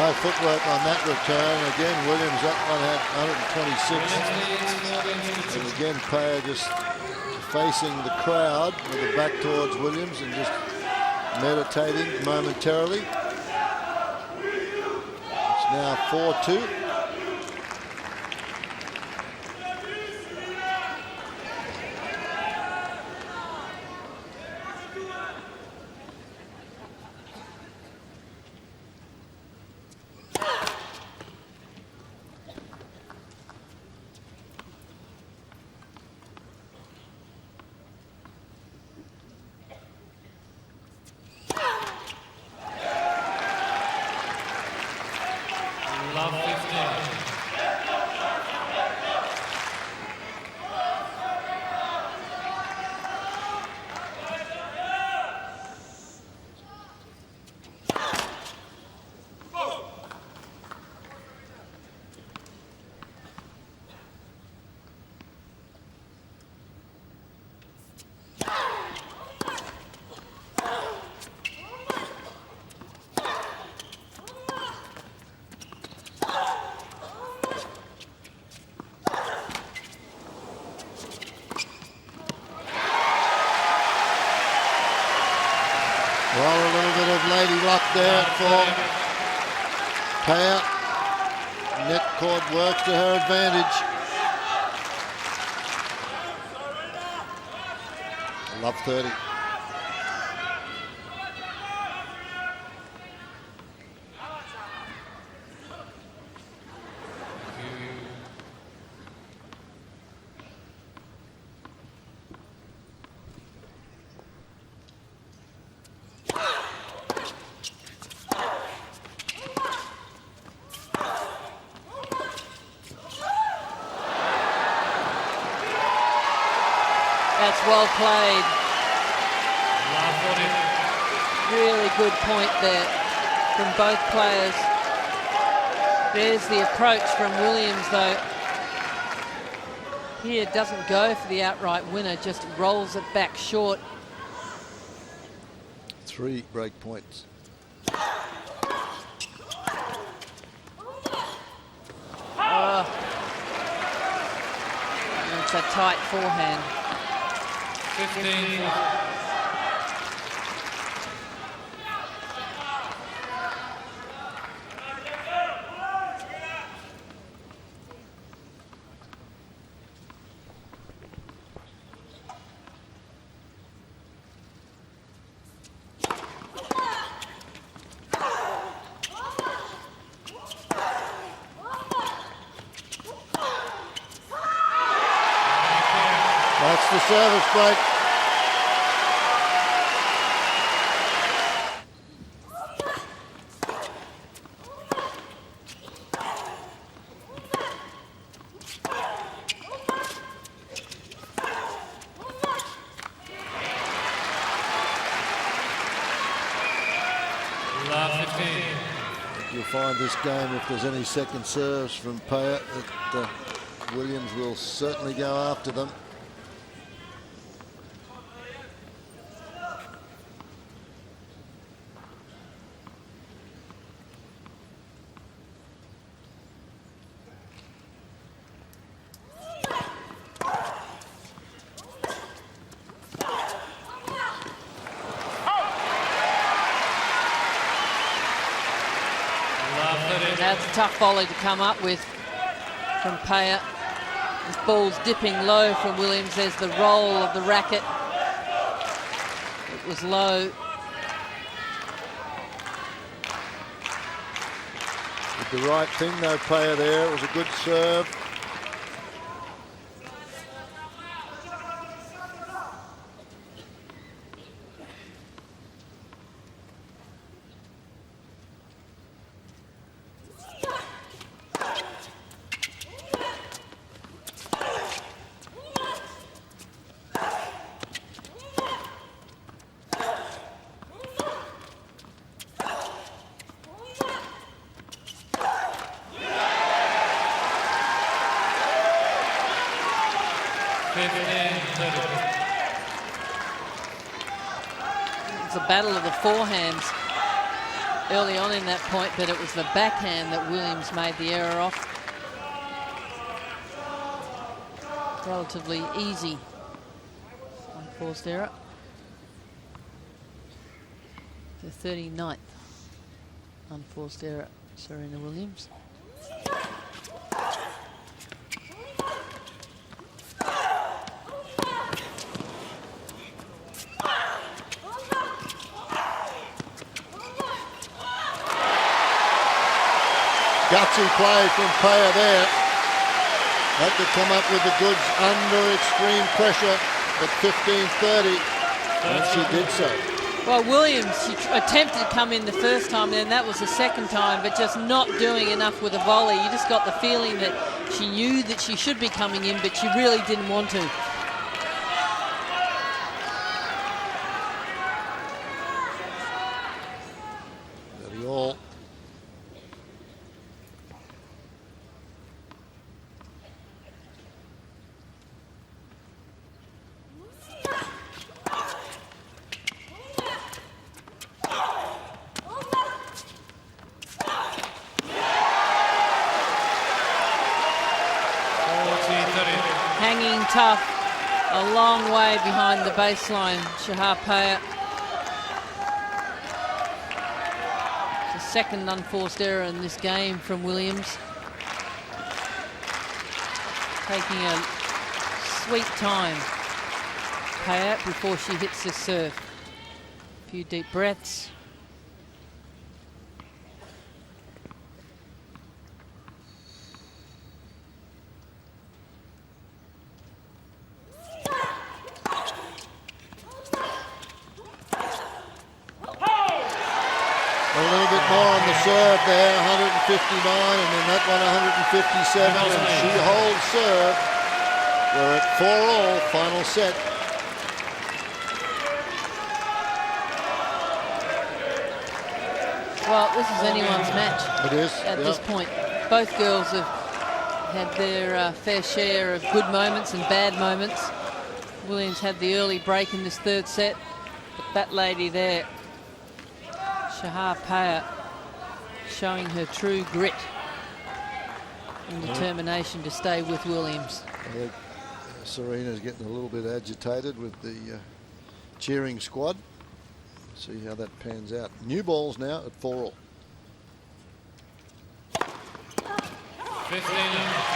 No footwork on that return. Again, Williams, that one had 126. And again, Peer just facing the crowd with the back towards Williams and just meditating momentarily. It's now 4-2. Well, a little bit of lady luck there for Peer. Net cord works to her advantage. Love 30. That's well played. Really good point there from both players. There's the approach from Williams, though. Here doesn't go for the outright winner, just rolls it back short. 3 break points. Oh. It's a tight forehand. 15. That's the service break. You'll find this game, if there's any second serves from Peer, that Williams will certainly go after them. That's a tough volley to come up with from Peer. This ball's dipping low from Williams. There's the roll of the racket. It was low. Did the right thing though, Peer there. It was a good serve. It's a battle of the forehands early on in that point, but it was the backhand that Williams made the error off. Relatively easy unforced error. The 39th unforced error, Serena Williams. Gutsy play from Peer there. Had to come up with the goods under extreme pressure at 15:30, and she did so. Well, Williams, she attempted to come in the first time, and then that was the second time, but just not doing enough with a volley. You just got the feeling that she knew that she should be coming in, but she really didn't want to. Very all. Tough, a long way behind the baseline, Shahar Peer. The second unforced error in this game from Williams. Taking a sweet time, Peer, before she hits this serve. A few deep breaths. Serve there, 159, and then that one 157, and she holds serve. We're at 4-all, final set. Well, this is anyone's match. It is. At this point. Both girls have had their fair share of good moments and bad moments. Williams had the early break in this third set, but that lady there, Shahar Peer, showing her true grit and determination to stay with Williams. I think Serena's getting a little bit agitated with the cheering squad. See how that pans out. New balls now at 4-all. 15.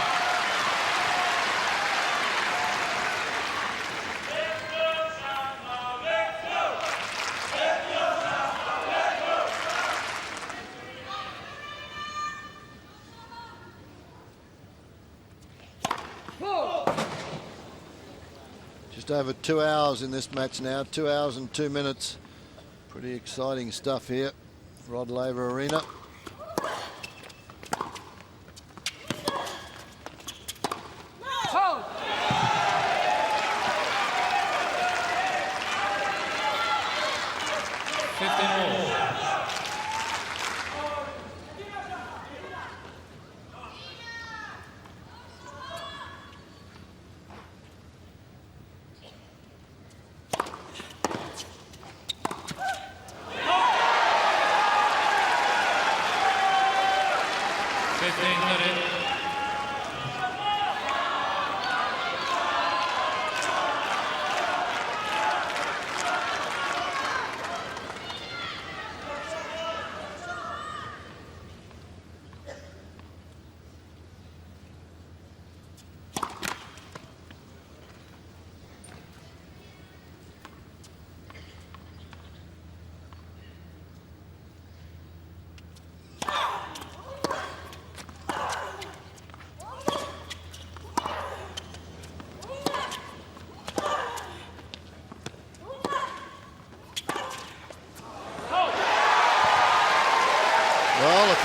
Just over 2 hours in this match now, 2 hours and 2 minutes. Pretty exciting stuff here. Rod Laver Arena.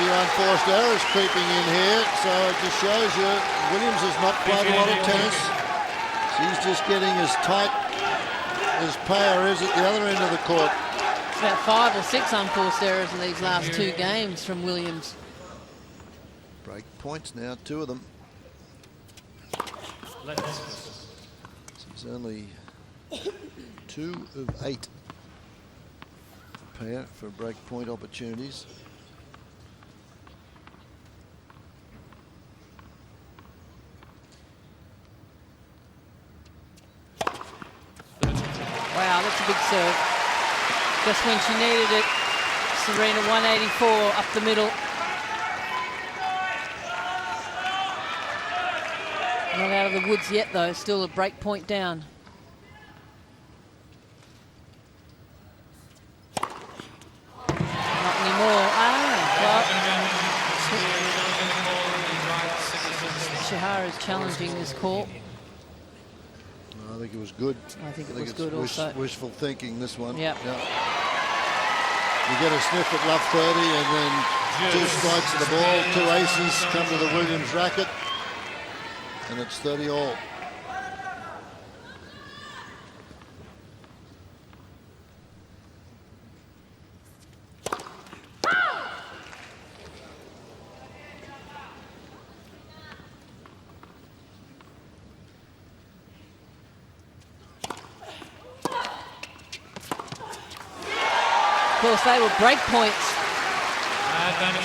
Unforced errors creeping in here, so it just shows you Williams has not played a lot of tennis. She's just getting as tight as Peer is at the other end of the court. It's about 5 or 6 unforced errors in these last 2 games from Williams. Break points now, 2 of them. She's only 2 of 8. pair for break point opportunities. Wow, that's a big serve. Just when she needed it, Serena 184 up the middle. Not out of the woods yet, though. Still a break point down. Not anymore. Well, Shahar is challenging this call. I think it was good. I think it was good also. Wishful thinking, this one. Yep. Yep. You get a sniff at love 30 and then 2 strikes of the ball, 2 aces come to the Williams racket, and it's 30 all. Of course, they were break points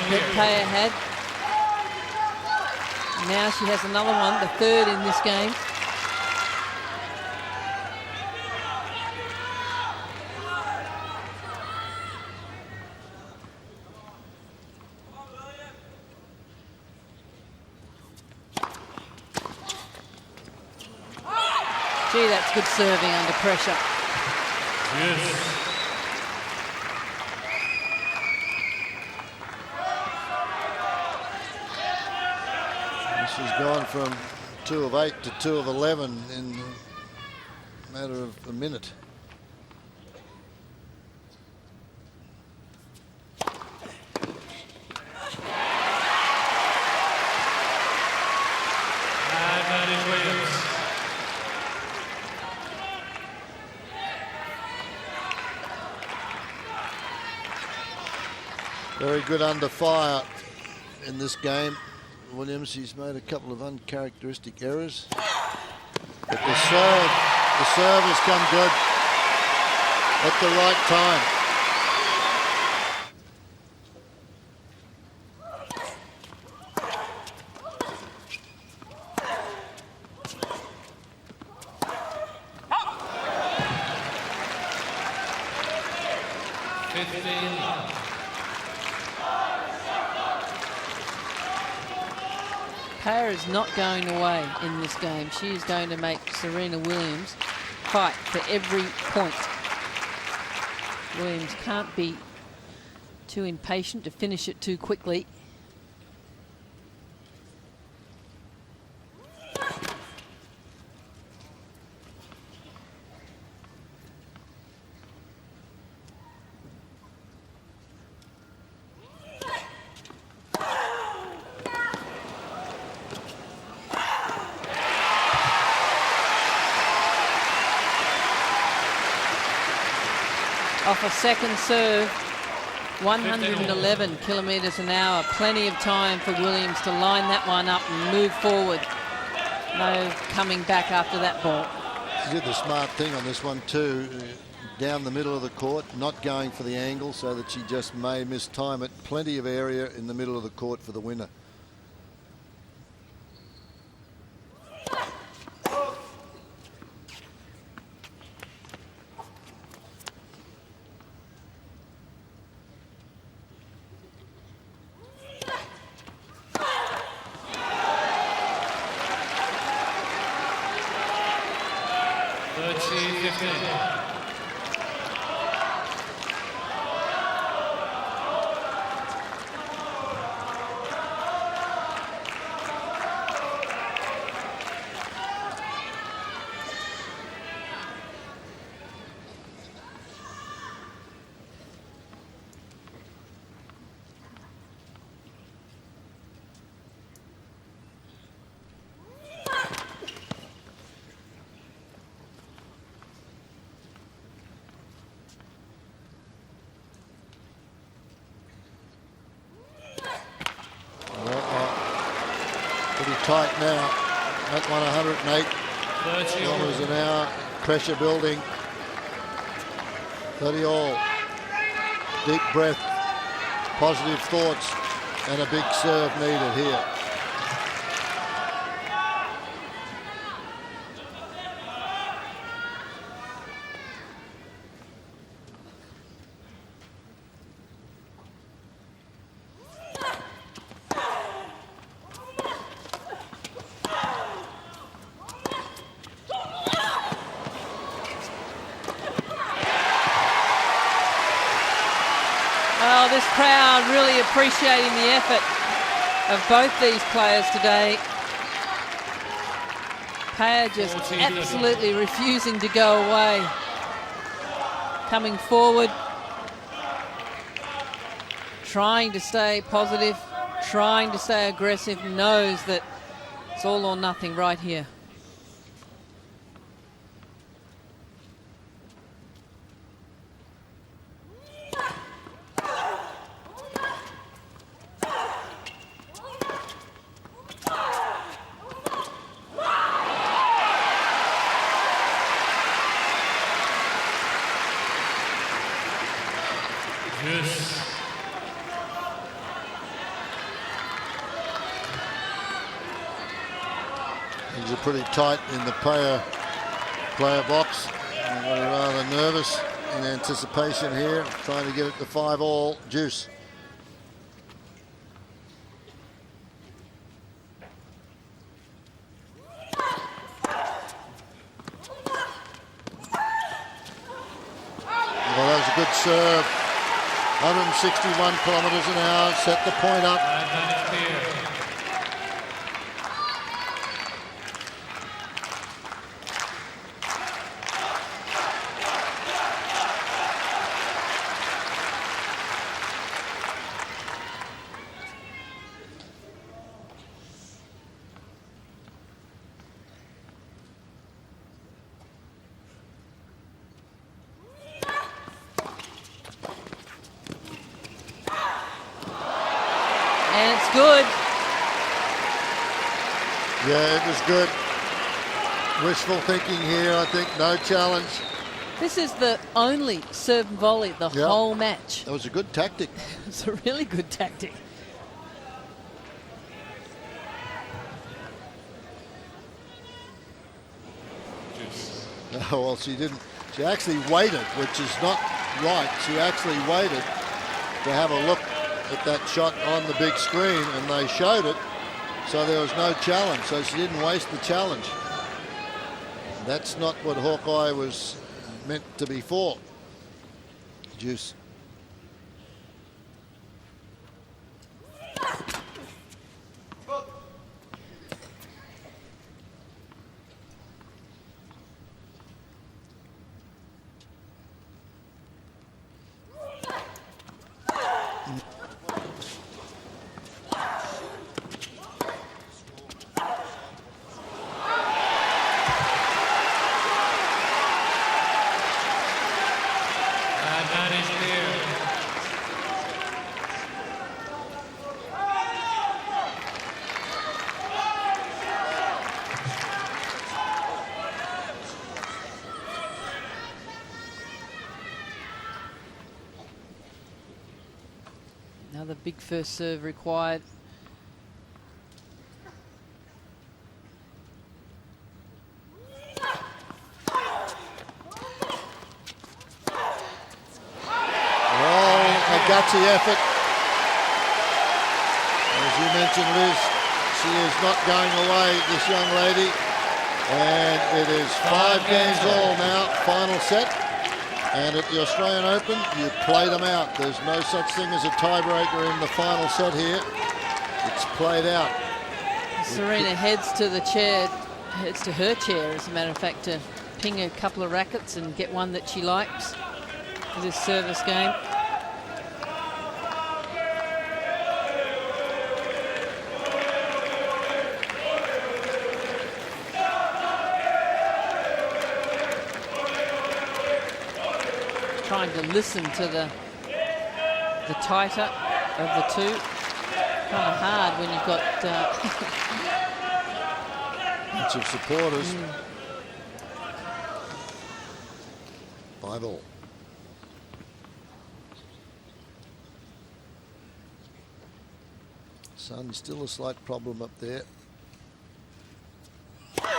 that Peer had. Now she has another one, the 3rd in this game. Gee, that's good serving under pressure. Yes. She's gone from 2 of 8 to 2 of 11 in a matter of a minute. Very good under fire in this game. Williams, he's made a couple of uncharacteristic errors. But the serve has come good at the right time. Peer is not going away in this game. She is going to make Serena Williams fight for every point. Williams can't be too impatient to finish it too quickly. Off a second serve, 111 kilometres an hour. Plenty of time for Williams to line that one up and move forward. No coming back after that ball. She did the smart thing on this one too, down the middle of the court, not going for the angle so that she just may mistime it. Plenty of area in the middle of the court for the winner. Tight now at 108 kilometres an hour. Pressure building. 30 all. deep breath, positive thoughts, and a big serve needed here. Well, this crowd really appreciating the effort of both these players today. Peer just absolutely refusing to go away. Coming forward, trying to stay positive, trying to stay aggressive, knows that it's all or nothing right here. Things are pretty tight in the player box. They're rather nervous in anticipation here, trying to get it to 5-all. Juice. Well, that was a good serve. 161 kilometres an hour, set the point up. And it's good. Yeah, it was good. Wishful thinking here, I think. No challenge. This is the only serve and volley the whole match. That was a good tactic. It's a really good tactic. Oh, well, she didn't. She actually waited, which is not right. She actually waited to have a look at that shot on the big screen, and they showed it, so there was no challenge. So she didn't waste the challenge. That's not what Hawkeye was meant to be for. Juice. Another big first serve required. Gutsy effort. As you mentioned, Liz, she is not going away, this young lady. And it is 5 games all now, final set. And at the Australian Open, you play them out. There's no such thing as a tiebreaker in the final set here. It's played out. Serena heads to the chair, heads to her chair, as a matter of fact, to ping a couple of rackets and get one that she likes for this service game. Trying to listen to the tighter of the two. Kind of hard when you've got bunch of supporters. 5-all. Sun's still a slight problem up there. Just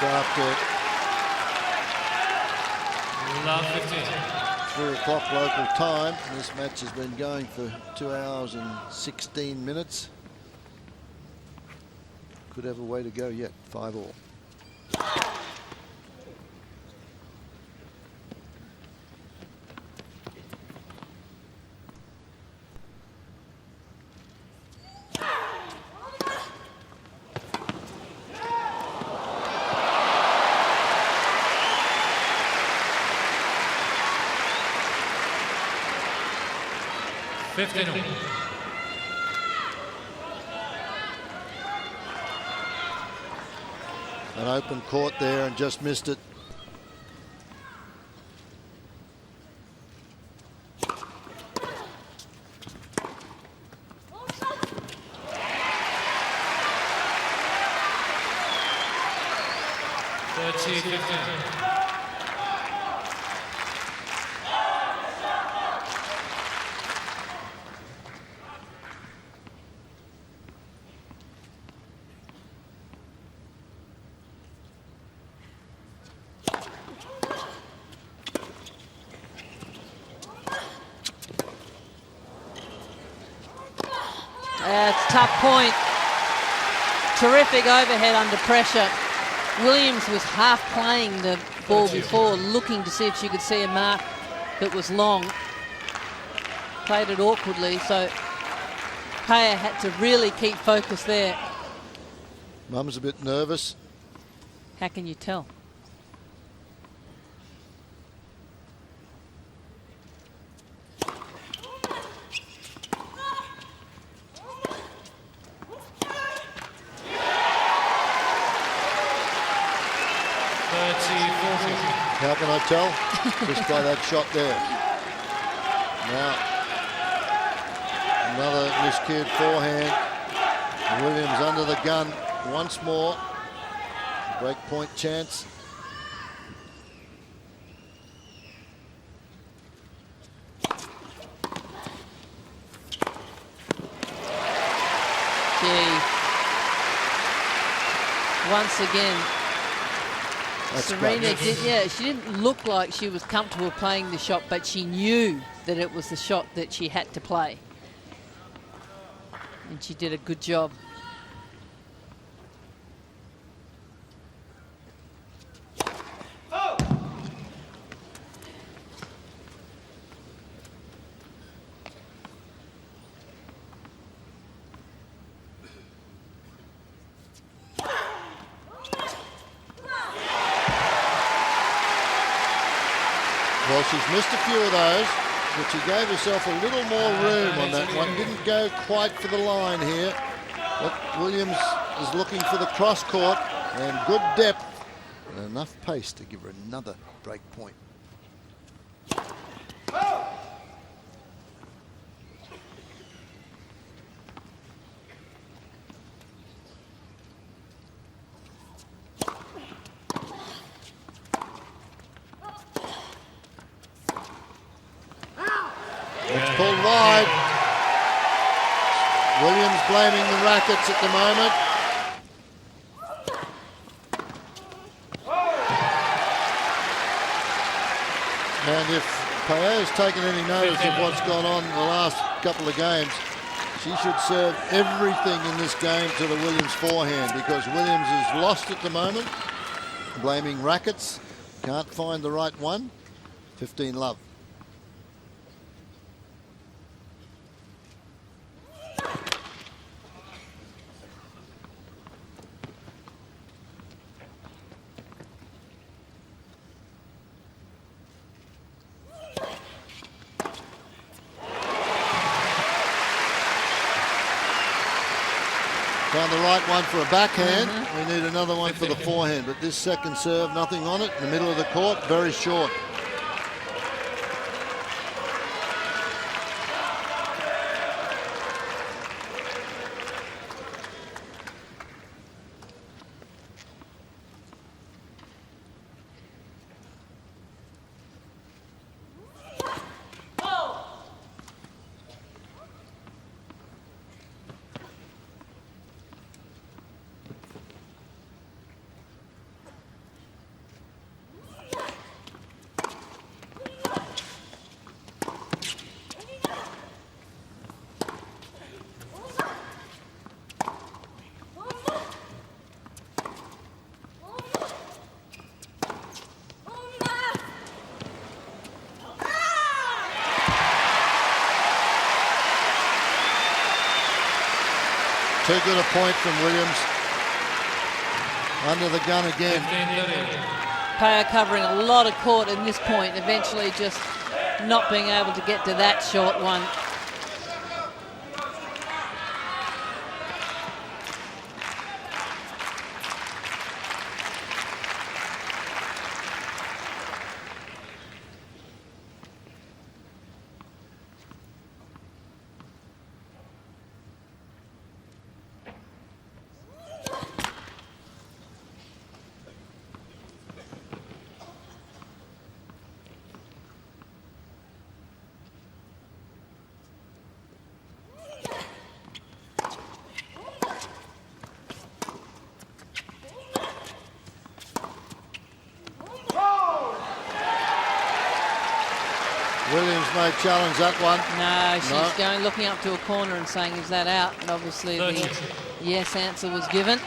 after Love 15. 3 o'clock local time. This match has been going for 2 hours and 16 minutes. Could have a way to go yet. 5-all. An open court there and just missed it. It's a tough point. Terrific overhead under pressure. Williams was half playing the ball before, looking to see if she could see a mark that was long. Played it awkwardly, so Peer had to really keep focus there. Mum's a bit nervous. How can you tell? How can I tell? Just by that shot there. Now, another miscued forehand. Williams under the gun once more. Break point chance. Gee. Once again. That's Serena she didn't look like she was comfortable playing the shot, but she knew that it was the shot that she had to play. And she did a good job. Well, she's missed a few of those, but she gave herself a little more room on that one. Didn't go quite for the line here. But Williams is looking for the cross court and good depth and enough pace to give her another break point. It's pulled wide. Williams blaming the rackets at the moment. And if Peer's taken any notice of what's gone on in the last couple of games, she should serve everything in this game to the Williams forehand, because Williams is lost at the moment, blaming rackets, can't find the right one. 15 love. Found the right one for a backhand. We need another one for the forehand, but this second serve, nothing on it. In the middle of the court, very short. Too good a point from Williams. Under the gun again. Peer covering a lot of court in this point, eventually just not being able to get to that short one. Williams may challenge that one. No, she's going looking up to a corner and saying, is that out? And obviously the yes answer was given.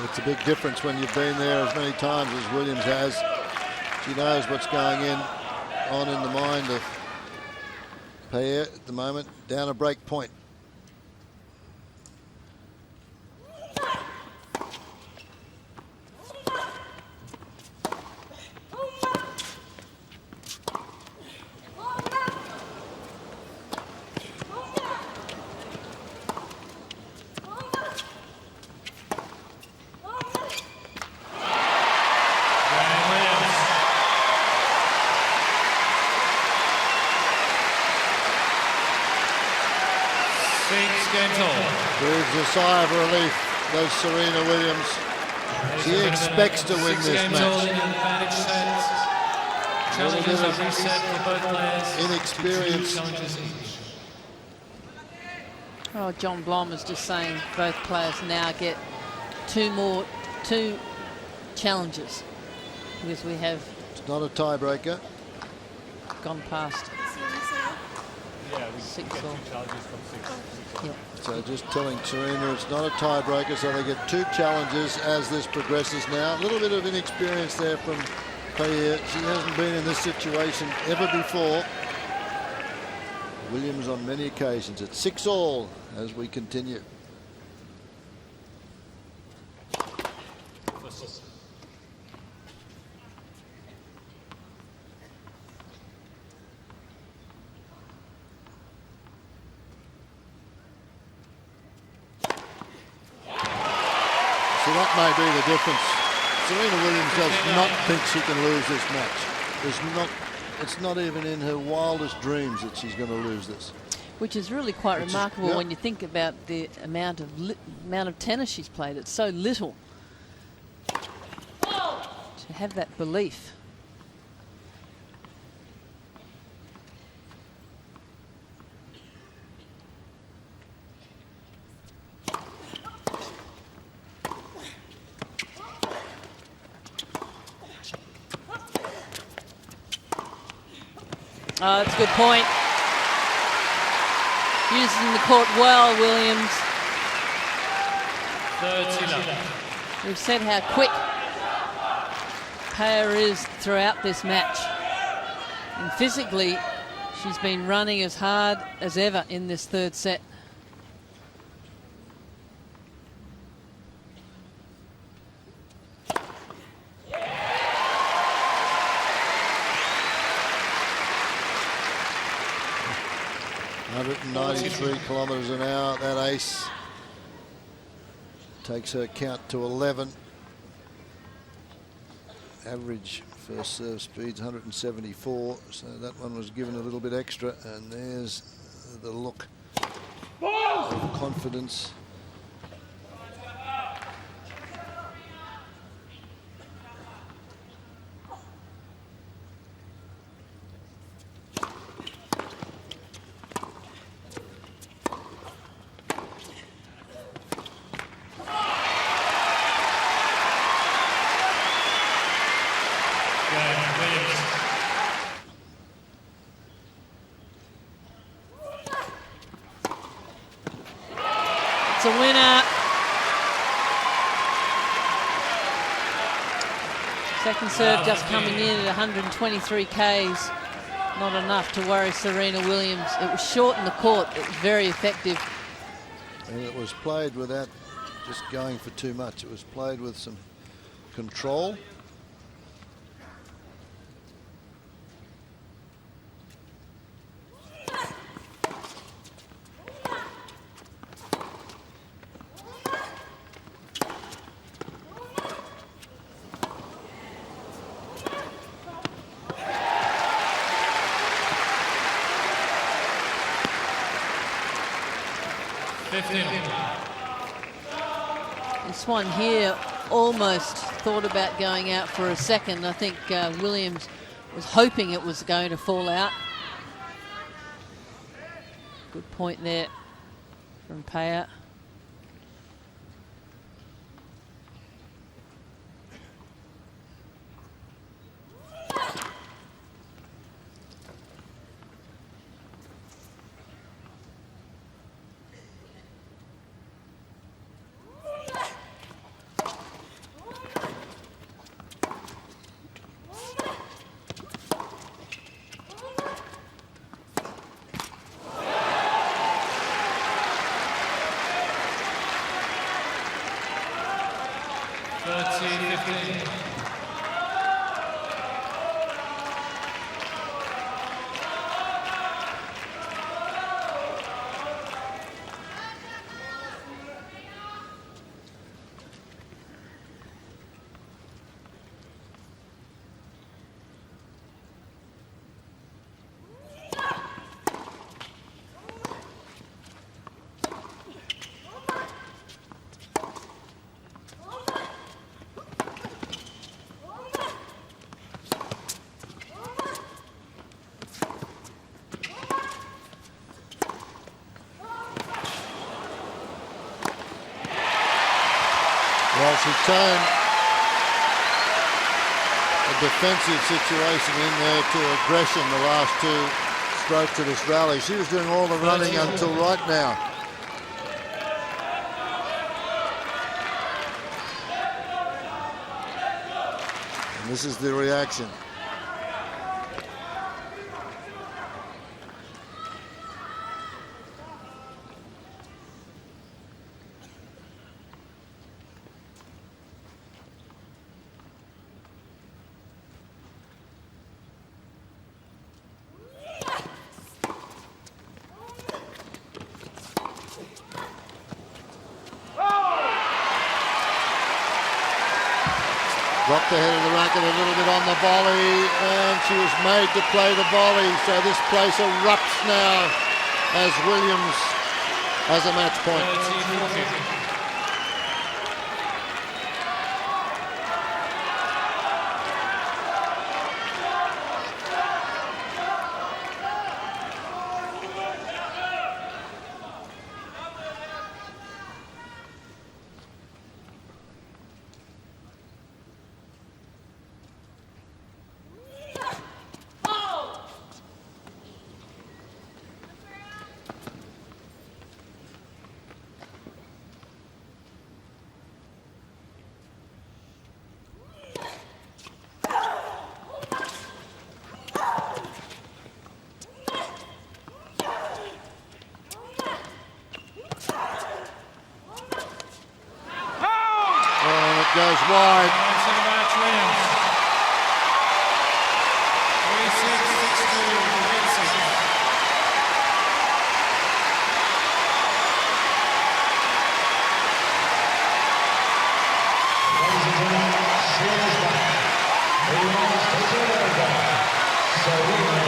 It's a big difference when you've been there as many times as Williams has. She knows what's going on in the mind of Peer at the moment, down a break point. Breathes a sigh of relief, does Serena Williams. She expects to win this match. A little bit of inexperience. Oh, John Blom is just saying both players now get two challenges, because we have... It's not a tiebreaker. Gone past. Yeah, we 6 get 2 all. challenges from 6. Yeah. So just telling Serena it's not a tiebreaker, so they get 2 challenges as this progresses now. A little bit of inexperience there from Peer. She hasn't been in this situation ever before. Williams on many occasions. It's 6 all as we continue. So that may be the difference. Serena Williams does not think she can lose this match. It's not even in her wildest dreams that she's going to lose this. Which is really quite remarkable when you think about the amount of tennis she's played. It's so little. To have that belief. Oh, that's a good point. Using the court well, Williams. 30. We've said how quick Peer is throughout this match. And physically, she's been running as hard as ever in this third set. Kilometres an hour. That ace takes her count to 11. Average first serve speed's 174, so that one was given a little bit extra, and there's the look of confidence That's a winner. Second serve just coming in at 123 Ks. Not enough to worry Serena Williams. It was short in the court. It was very effective. And it was played without just going for too much. It was played with some control. This one here almost thought about going out for a second. I think Williams was hoping it was going to fall out. Good point there from Peer. Well, she's turned a defensive situation in there to aggression the last two strokes of this rally. She was doing all the running until right now. And this is the reaction. Dropped the head of the racket a little bit on the volley, and she was made to play the volley. So this place erupts now as Williams has a match point. Goes wide. Serena